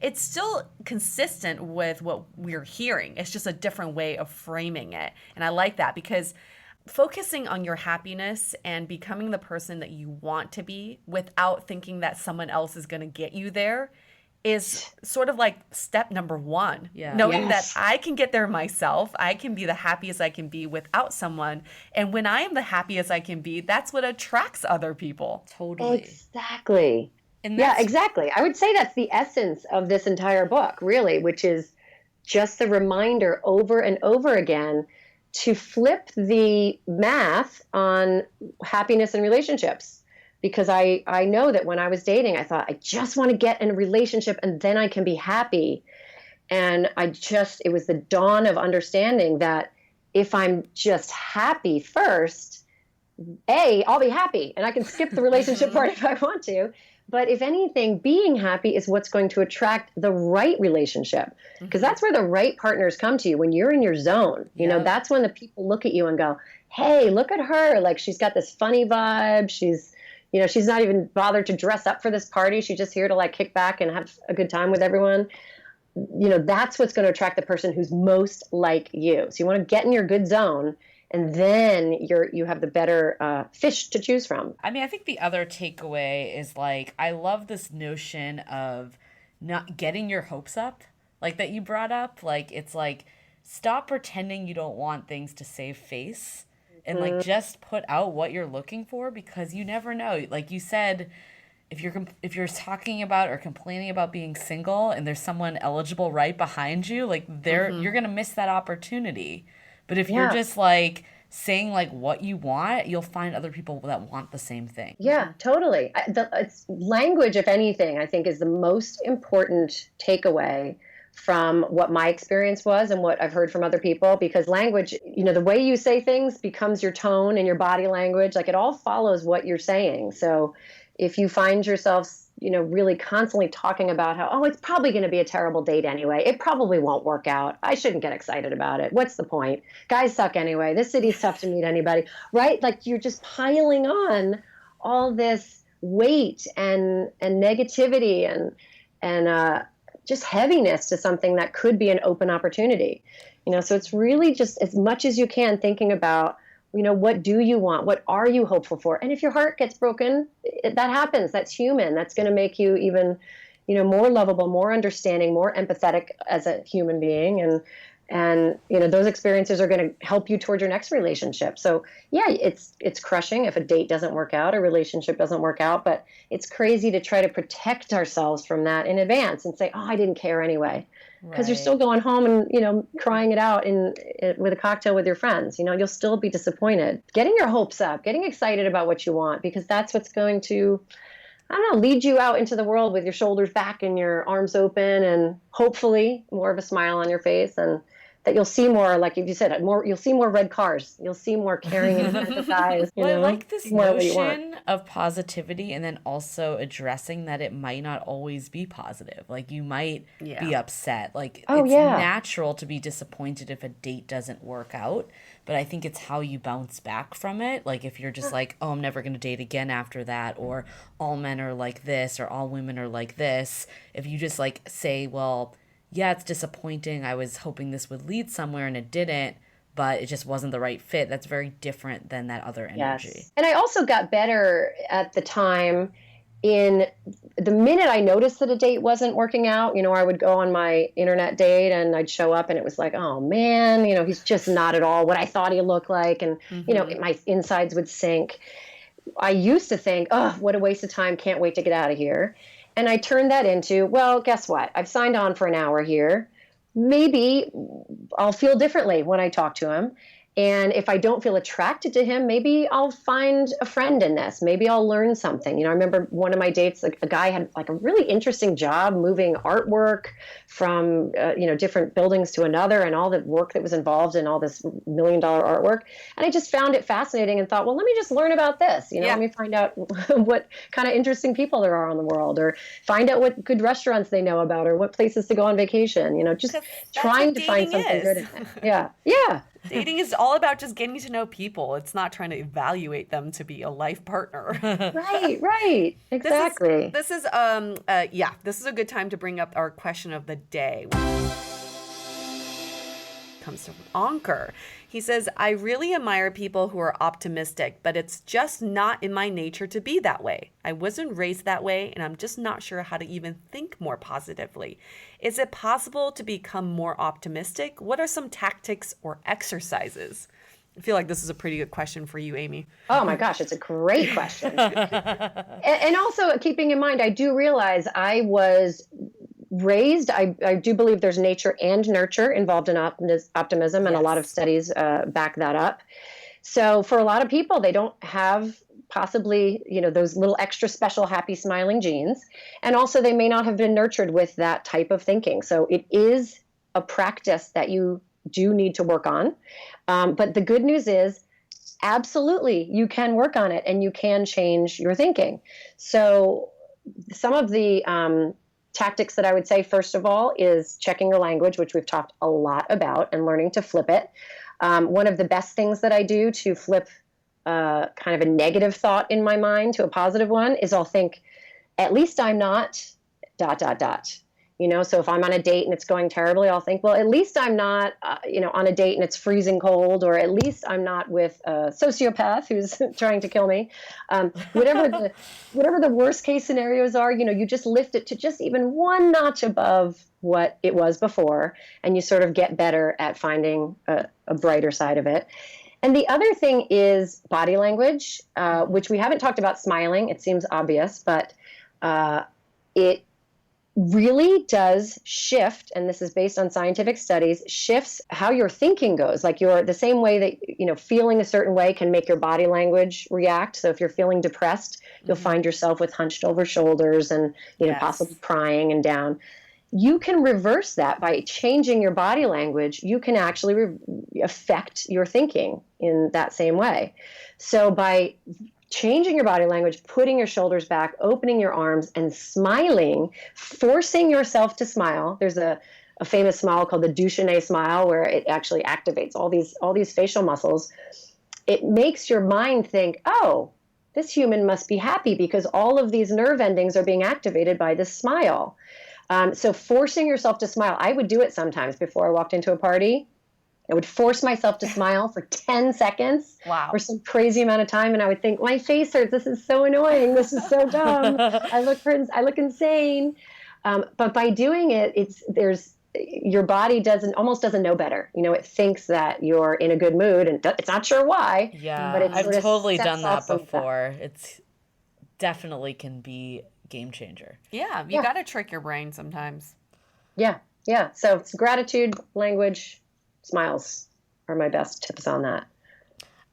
it's still consistent with what we're hearing. It's just a different way of framing it. And I like that because focusing on your happiness and becoming the person that you want to be without thinking that someone else is going to get you there is sort of like step number one. Yeah. Knowing that I can get there myself. I can be the happiest I can be without someone. And when I am the happiest I can be, that's what attracts other people. Totally. Exactly. And yeah, exactly. I would say that's the essence of this entire book, really, which is just the reminder over and over again to flip the math on happiness and relationships. Because I know that when I was dating, I thought, I just want to get in a relationship and then I can be happy. And it was the dawn of understanding that if I'm just happy first, I'll be happy and I can skip the relationship part if I want to. But if anything, being happy is what's going to attract the right relationship, because that's where the right partners come to you when you're in your zone. That's when the people look at you and go, hey, look at her. Like, she's got this funny vibe. She's not even bothered to dress up for this party. She's just here to like kick back and have a good time with everyone. That's what's going to attract the person who's most like you. So you want to get in your good zone, and then you have the better fish to choose from. I mean, I think the other takeaway is like, I love this notion of not getting your hopes up, like that you brought up. Like, it's like, stop pretending you don't want things to save face. And like, just put out what you're looking for, because you never know. Like you said, if you're talking about or complaining about being single and there's someone eligible right behind you, like you're gonna miss that opportunity. But if you're just like saying like what you want, you'll find other people that want the same thing. Yeah, totally. It's language, if anything, I think is the most important takeaway from what my experience was and what I've heard from other people, because language, the way you say things becomes your tone and your body language. Like, it all follows what you're saying. So if you find yourself, really constantly talking about how, oh, it's probably going to be a terrible date anyway. It probably won't work out. I shouldn't get excited about it. What's the point? Guys suck anyway. This city's tough to meet anybody, right? Like you're just piling on all this weight and negativity and just heaviness to something that could be an open opportunity. So it's really just as much as you can thinking about, what do you want? What are you hopeful for? And if your heart gets broken, that happens. That's human. That's going to make you even, more lovable, more understanding, more empathetic as a human being. And those experiences are going to help you toward your next relationship. So yeah, it's crushing if a date doesn't work out, a relationship doesn't work out, but it's crazy to try to protect ourselves from that in advance and say, oh, I didn't care anyway. Because you're still going home and, crying it out with a cocktail with your friends. You'll still be disappointed. Getting your hopes up, getting excited about what you want, because that's what's going to, I don't know, lead you out into the world with your shoulders back and your arms open and hopefully more of a smile on your face, and that you'll see more, like you said, you'll see more red cars. You'll see more caring and empathize. I like this notion of positivity, and then also addressing that it might not always be positive. Like you might be upset. Like it's natural to be disappointed if a date doesn't work out. But I think it's how you bounce back from it. Like if you're just like, oh, I'm never going to date again after that, or all men are like this, or all women are like this. If you just like say, well, yeah, it's disappointing. I was hoping this would lead somewhere and it didn't, but it just wasn't the right fit. That's very different than that other energy. Yes. And I also got better at the time in the minute I noticed that a date wasn't working out. I would go on my internet date and I'd show up and it was like, oh man, he's just not at all what I thought he looked like. And, my insides would sink. I used to think, oh, what a waste of time. Can't wait to get out of here. And I turned that into, well, guess what? I've signed on for an hour here. Maybe I'll feel differently when I talk to him. And if I don't feel attracted to him, maybe I'll find a friend in this. Maybe I'll learn something. I remember one of my dates, a guy had like a really interesting job moving artwork from, different buildings to another, and all the work that was involved in all this $1 million artwork. And I just found it fascinating and thought, well, let me just learn about this. Let me find out what kind of interesting people there are in the world, or find out what good restaurants they know about, or what places to go on vacation. Just trying to find something good in it. Yeah. Yeah. Dating is all about just getting to know people. It's not trying to evaluate them to be a life partner. Right. Exactly. This is a good time to bring up our question of the day. Comes from Ankur. He says, I really admire people who are optimistic, but it's just not in my nature to be that way. I wasn't raised that way, and I'm just not sure how to even think more positively. Is it possible to become more optimistic? What are some tactics or exercises? I feel like this is a pretty good question for you, Amy. Oh my gosh, it's a great question. and also keeping in mind, I do realize I was raised, I do believe there's nature and nurture involved in optimism, and a lot of studies back that up. So for a lot of people, they don't have possibly, those little extra special happy smiling genes. And also they may not have been nurtured with that type of thinking. So it is a practice that you do need to work on. But the good news is, absolutely, you can work on it and you can change your thinking. So some of the tactics that I would say, first of all, is checking your language, which we've talked a lot about, and learning to flip it. One of the best things that I do to flip kind of a negative thought in my mind to a positive one is I'll think, at least I'm not ... So if I'm on a date and it's going terribly, I'll think, well, at least I'm not, on a date and it's freezing cold, or at least I'm not with a sociopath who's trying to kill me. Whatever the worst case scenarios are, you just lift it to just even one notch above what it was before, and you sort of get better at finding a brighter side of it. And the other thing is body language, which we haven't talked about smiling. It seems obvious, but it really does shift, and this is based on scientific studies, shifts how your thinking goes. Like the same way that, feeling a certain way can make your body language react. So if you're feeling depressed, you'll find yourself with hunched over shoulders and, possibly crying and down. You can reverse that by changing your body language. You can actually affect your thinking in that same way. So by changing your body language, putting your shoulders back, opening your arms, and smiling, forcing yourself to smile. There's a famous smile called the Duchenne smile, where it actually activates all these facial muscles. It makes your mind think, oh, this human must be happy because all of these nerve endings are being activated by this smile. So forcing yourself to smile. I would do it sometimes before I walked into a party. I would force myself to smile for 10 seconds or some crazy amount of time. And I would think, my face hurts. This is so annoying. This is so dumb. I look insane. But by doing it, your body almost doesn't know better. It thinks that you're in a good mood, and it's not sure why. Yeah, but I've totally done that before. It's definitely can be a game changer. Yeah, you got to trick your brain sometimes. Yeah. So it's gratitude, language, smiles are my best tips on that.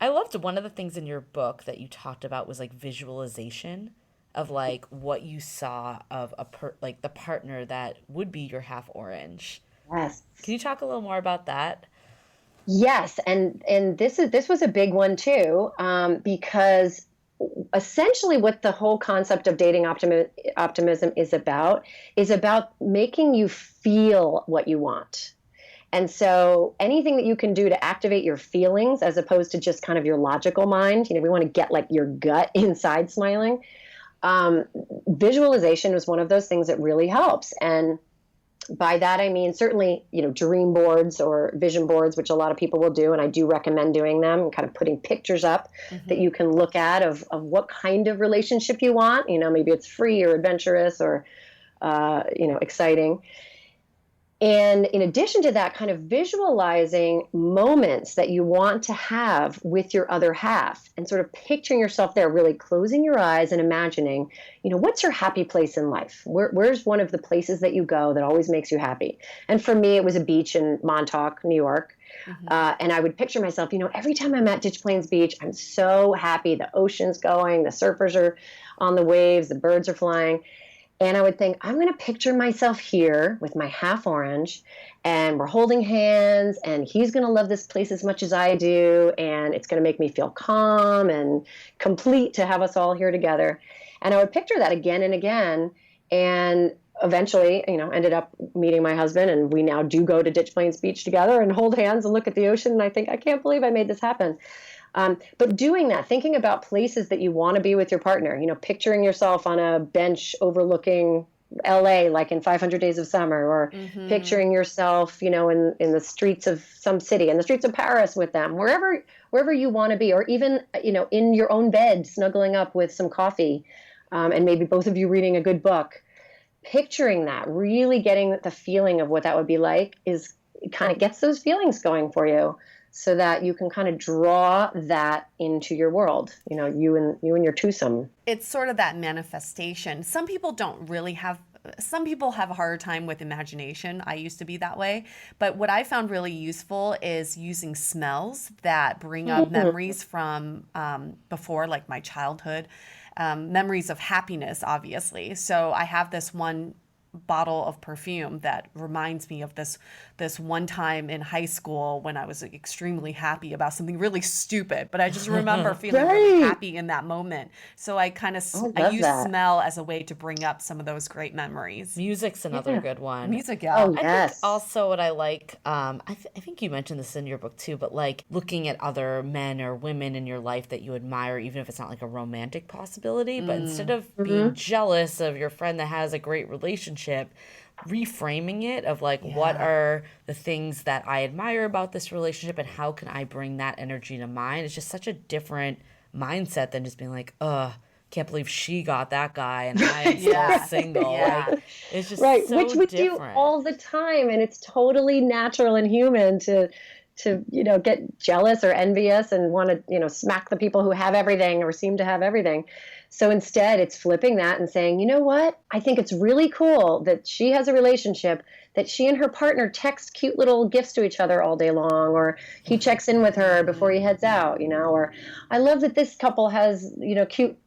I loved one of the things in your book that you talked about was like visualization of like what you saw of like the partner that would be your half orange. Yes. Can you talk a little more about that? Yes, and this was a big one too, because essentially what the whole concept of dating optimism is about making you feel what you want. And so anything that you can do to activate your feelings as opposed to just kind of your logical mind, we want to get like your gut inside smiling. Visualization is one of those things that really helps. And by that, I mean, certainly, dream boards or vision boards, which a lot of people will do. And I do recommend doing them and kind of putting pictures up that you can look at of what kind of relationship you want. Maybe it's free or adventurous or, exciting. And in addition to that, kind of visualizing moments that you want to have with your other half and sort of picturing yourself there, really closing your eyes and imagining, what's your happy place in life? Where's one of the places that you go that always makes you happy? And for me, it was a beach in Montauk, New York. And I would picture myself, every time I'm at Ditch Plains Beach, I'm so happy. The ocean's going, the surfers are on the waves, the birds are flying. And I would think, I'm going to picture myself here with my half orange, and we're holding hands, and he's going to love this place as much as I do, and it's going to make me feel calm and complete to have us all here together. And I would picture that again and again, and eventually, ended up meeting my husband, and we now do go to Ditch Plains Beach together and hold hands and look at the ocean, and I think, I can't believe I made this happen. But doing that, thinking about places that you want to be with your partner, picturing yourself on a bench overlooking LA, like in 500 Days of Summer, or picturing yourself, in the streets of some city, in the streets of Paris with them, wherever you want to be, or even, in your own bed, snuggling up with some coffee, and maybe both of you reading a good book. Picturing that, really getting the feeling of what that would be like it kind of gets those feelings going for you, so that you can kind of draw that into your world, you and your twosome. It's sort of that manifestation. Some people have a harder time with imagination. I used to be that way. But what I found really useful is using smells that bring up memories from before, like my childhood, memories of happiness, obviously. So I have this one bottle of perfume that reminds me of this one time in high school when I was extremely happy about something really stupid, but I just remember feeling really happy in that moment. So I kind of I use smell as a way to bring up some of those great memories. Music's another good one. Music, yeah. Oh, yes. I think also what I like, I think you mentioned this in your book too, but like looking at other men or women in your life that you admire, even if it's not like a romantic possibility, but instead of being jealous of your friend that has a great relationship, reframing it of like, what are the things that I admire about this relationship and how can I bring that energy to mine? It's just such a different mindset than just being like, can't believe she got that guy and I am still single. Like, it's just so which we different. do all the time, and it's totally natural and human to get jealous or envious and want to smack the people who have everything or seem to have everything. So instead, it's flipping that and saying, you know what? I think it's really cool that she has a relationship, that she and her partner text cute little gifts to each other all day long, or he checks in with her before he heads out, or I love that this couple has, cute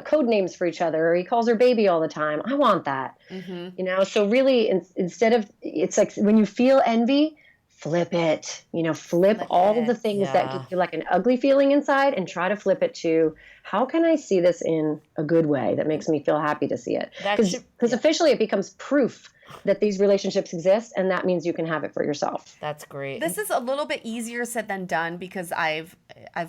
code names for each other, or he calls her baby all the time. I want that, So really, instead of, it's like when you feel envy, flip it, flip Flip all the it. things that give Yeah. you like an ugly feeling inside and try to flip it to how can I see this in a good way that makes me feel happy to see it? That Because should, because yeah, officially it becomes proof that these relationships exist, and that means you can have it for yourself. that's great. This is a little bit easier said than done because I've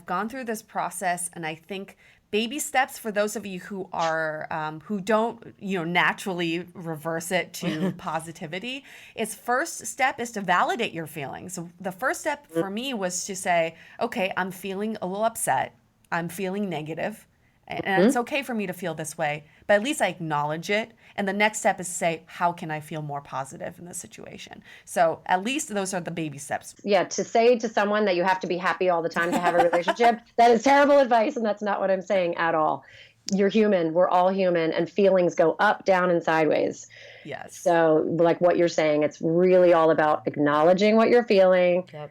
gone through this process, and I think baby steps for those of you who are who don't naturally reverse it to positivity is first step is to validate your feelings. So the first step for me was to say, okay, I'm feeling a little upset, I'm feeling negative, and it's okay for me to feel this way, but at least I acknowledge it. And the next step is to say, how can I feel more positive in this situation? So at least those are the baby steps. Yeah, to say to someone that you have to be happy all the time to have a relationship, that is terrible advice, and that's not what I'm saying at all. You're human. We're all human, and feelings go up, down, and sideways. Yes. So like what you're saying, it's really all about acknowledging what you're feeling. Yep.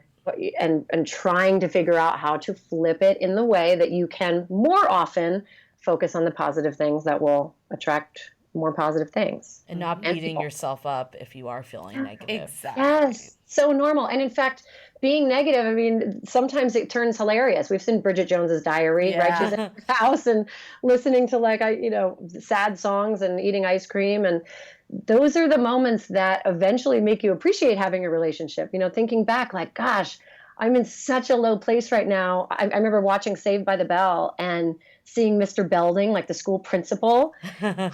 And trying to figure out how to flip it in the way that you can more often focus on the positive things that will attract more positive things. And not And beating people. yourself up if you are feeling negative. Exactly. Yes, so normal. And in fact, being negative, I mean, sometimes it turns hilarious. We've seen Bridget Jones's Diary, right? She's in her house and listening to sad songs and eating ice cream. And those are the moments that eventually make you appreciate having a relationship. Thinking back like, gosh, I'm in such a low place right now. I remember watching Saved by the Bell and seeing Mr. Belding, like the school principal,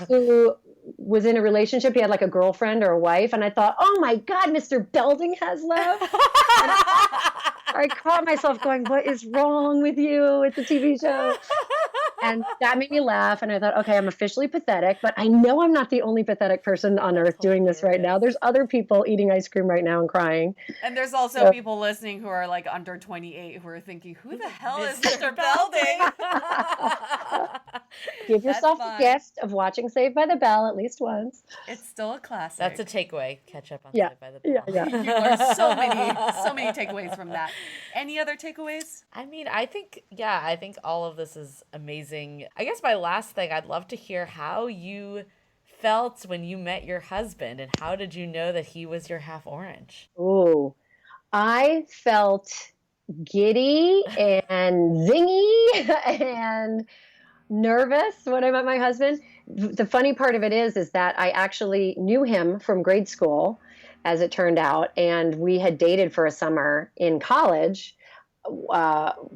who was in a relationship. He had like a girlfriend or a wife. And I thought, oh my God, Mr. Belding has love. And I caught myself going, what is wrong with you? It's a TV show. And that made me laugh. And I thought, okay, I'm officially pathetic, but I know I'm not the only pathetic person on earth doing this right now. There's other people eating ice cream right now and crying. And there's also people listening who are like under 28 who are thinking, who the hell is Mr. Belding? Give yourself a gift of watching Saved by the Bell at least once. It's still a classic. That's a takeaway. Catch up on Yeah. Saved by the Bell. Yeah. You learn so many takeaways from that. Any other takeaways? I mean, I think all of this is amazing. I guess my last thing, I'd love to hear how you felt when you met your husband, and how did you know that he was your half orange? Ooh, I felt giddy and zingy and nervous when I met my husband. The funny part of it is that I actually knew him from grade school, as it turned out, and we had dated for a summer in college.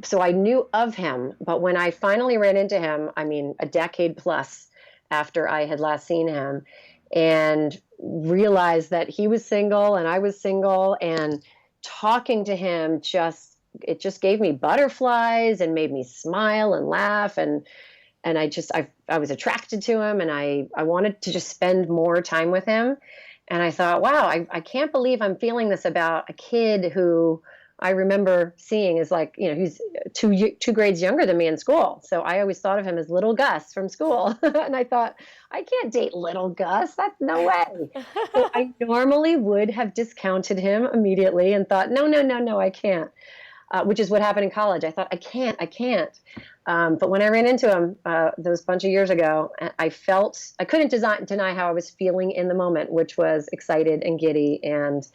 So I knew of him, but when I finally ran into him, I mean, a decade plus after I had last seen him, and realized that he was single and I was single, and talking to him it just gave me butterflies and made me smile and laugh. And I was attracted to him, and I wanted to just spend more time with him. And I thought, wow, I can't believe I'm feeling this about a kid who I remember seeing is like, he's two grades younger than me in school. So I always thought of him as little Gus from school. And I thought, I can't date little Gus. That's no way. So I normally would have discounted him immediately and thought, no, I can't. Which is what happened in college. I thought, I can't. But when I ran into him those bunch of years ago, I couldn't deny how I was feeling in the moment, which was excited and giddy and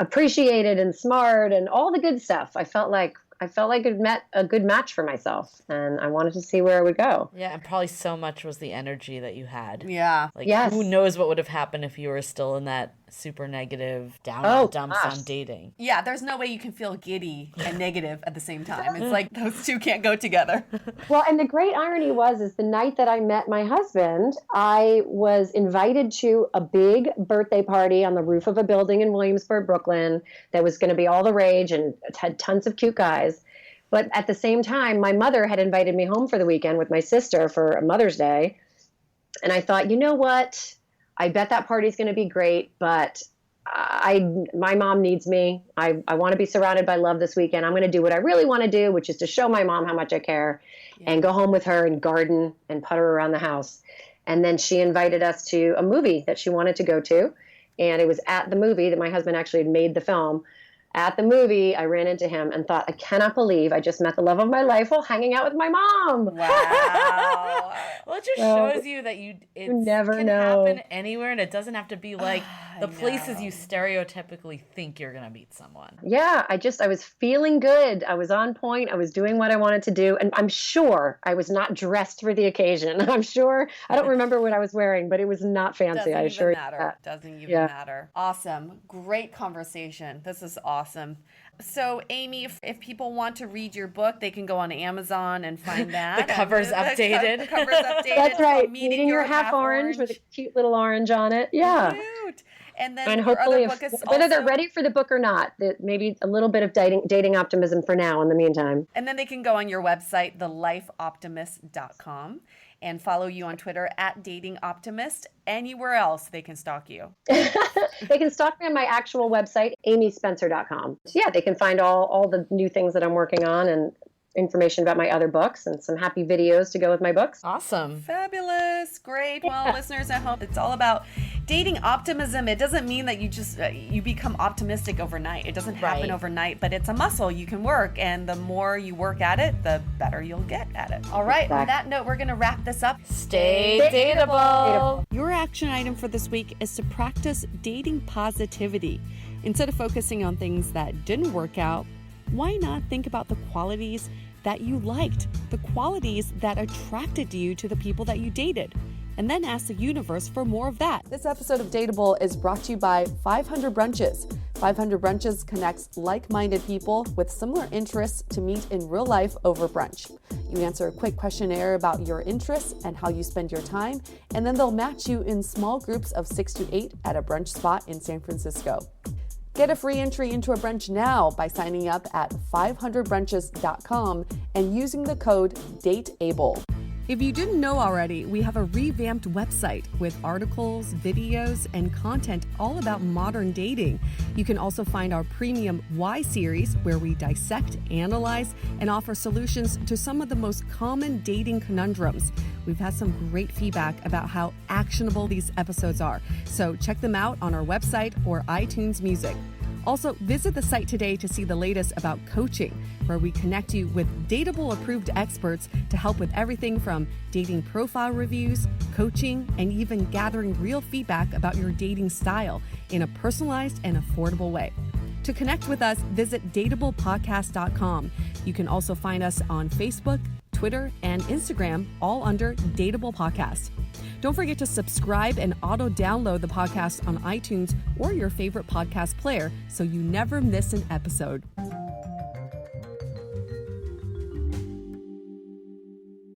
appreciated and smart and all the good stuff. I felt like it met a good match for myself, and I wanted to see where it would go. Yeah, and probably so much was the energy that you had. Yeah. Like, Yes. who knows what would have happened if you were still in that super negative down in the dumps on dating. Yeah, there's no way you can feel giddy and negative at the same time. It's like those two can't go together. Well, and the great irony is the night that I met my husband, I was invited to a big birthday party on the roof of a building in Williamsburg, Brooklyn, that was going to be all the rage and had tons of cute guys. But at the same time, my mother had invited me home for the weekend with my sister for Mother's Day. And I thought, you know what? I bet that party's going to be great, but my mom needs me. I want to be surrounded by love this weekend. I'm going to do what I really want to do, which is to show my mom how much I care, and go home with her and garden and putter around the house. And then she invited us to a movie that she wanted to go to. And it was at the movie that my husband actually had made the film, at the movie, I ran into him and thought, I cannot believe I just met the love of my life while hanging out with my mom. Wow. Well, it just shows you that it never can know. happen anywhere, and it doesn't have to be like the places you stereotypically think you're going to meet someone. Yeah, I was feeling good. I was on point. I was doing what I wanted to do. And I'm sure I was not dressed for the occasion. I'm sure, I don't remember what I was wearing, but it was not fancy. I assure you that. Doesn't even matter. Awesome. Great conversation. This is awesome. So, Amy, if people want to read your book, they can go on Amazon and find that. The cover's updated. The cover's updated. That's right. Meeting Your half orange with a cute little orange on it. Yeah. Cute. And then And your hopefully, other book is whether they're ready for the book or not, that maybe a little bit of dating optimism for now in the meantime. And then they can go on your website, thelifeoptimist.com, and follow you on Twitter at datingoptimist. Anywhere else they can stalk you. They can stalk me on my actual website, amyspencer.com. So yeah, they can find all the new things that I'm working on and information about my other books and some happy videos to go with my books. Awesome. Fabulous. Great. Well, listeners at home, it's all about dating optimism. It doesn't mean that you just you become optimistic overnight. It doesn't happen overnight, but it's a muscle you can work, and the more you work at it, the better you'll get at it. All right. Exactly. On that note, we're going to wrap this up. Stay dateable. Your action item for this week is to practice dating positivity. Instead of focusing on things that didn't work out, why not think about the qualities that you liked, the qualities that attracted you to the people that you dated, and then ask the universe for more of that. This episode of Dateable is brought to you by 500 Brunches. 500 Brunches connects like-minded people with similar interests to meet in real life over brunch. You answer a quick questionnaire about your interests and how you spend your time, and then they'll match you in small groups of 6 to 8 at a brunch spot in San Francisco. Get a free entry into a brunch now by signing up at 500brunches.com and using the code DATEABLE. If you didn't know already, we have a revamped website with articles, videos, and content all about modern dating. You can also find our premium Why series, where we dissect, analyze, and offer solutions to some of the most common dating conundrums. We've had some great feedback about how actionable these episodes are, so check them out on our website or iTunes Music. Also, visit the site today to see the latest about coaching, where we connect you with Dateable approved experts to help with everything from dating profile reviews, coaching, and even gathering real feedback about your dating style in a personalized and affordable way. To connect with us, visit dateablepodcast.com. You can also find us on Facebook, Twitter, and Instagram, all under Dateable Podcast. Don't forget to subscribe and auto-download the podcast on iTunes or your favorite podcast player so you never miss an episode.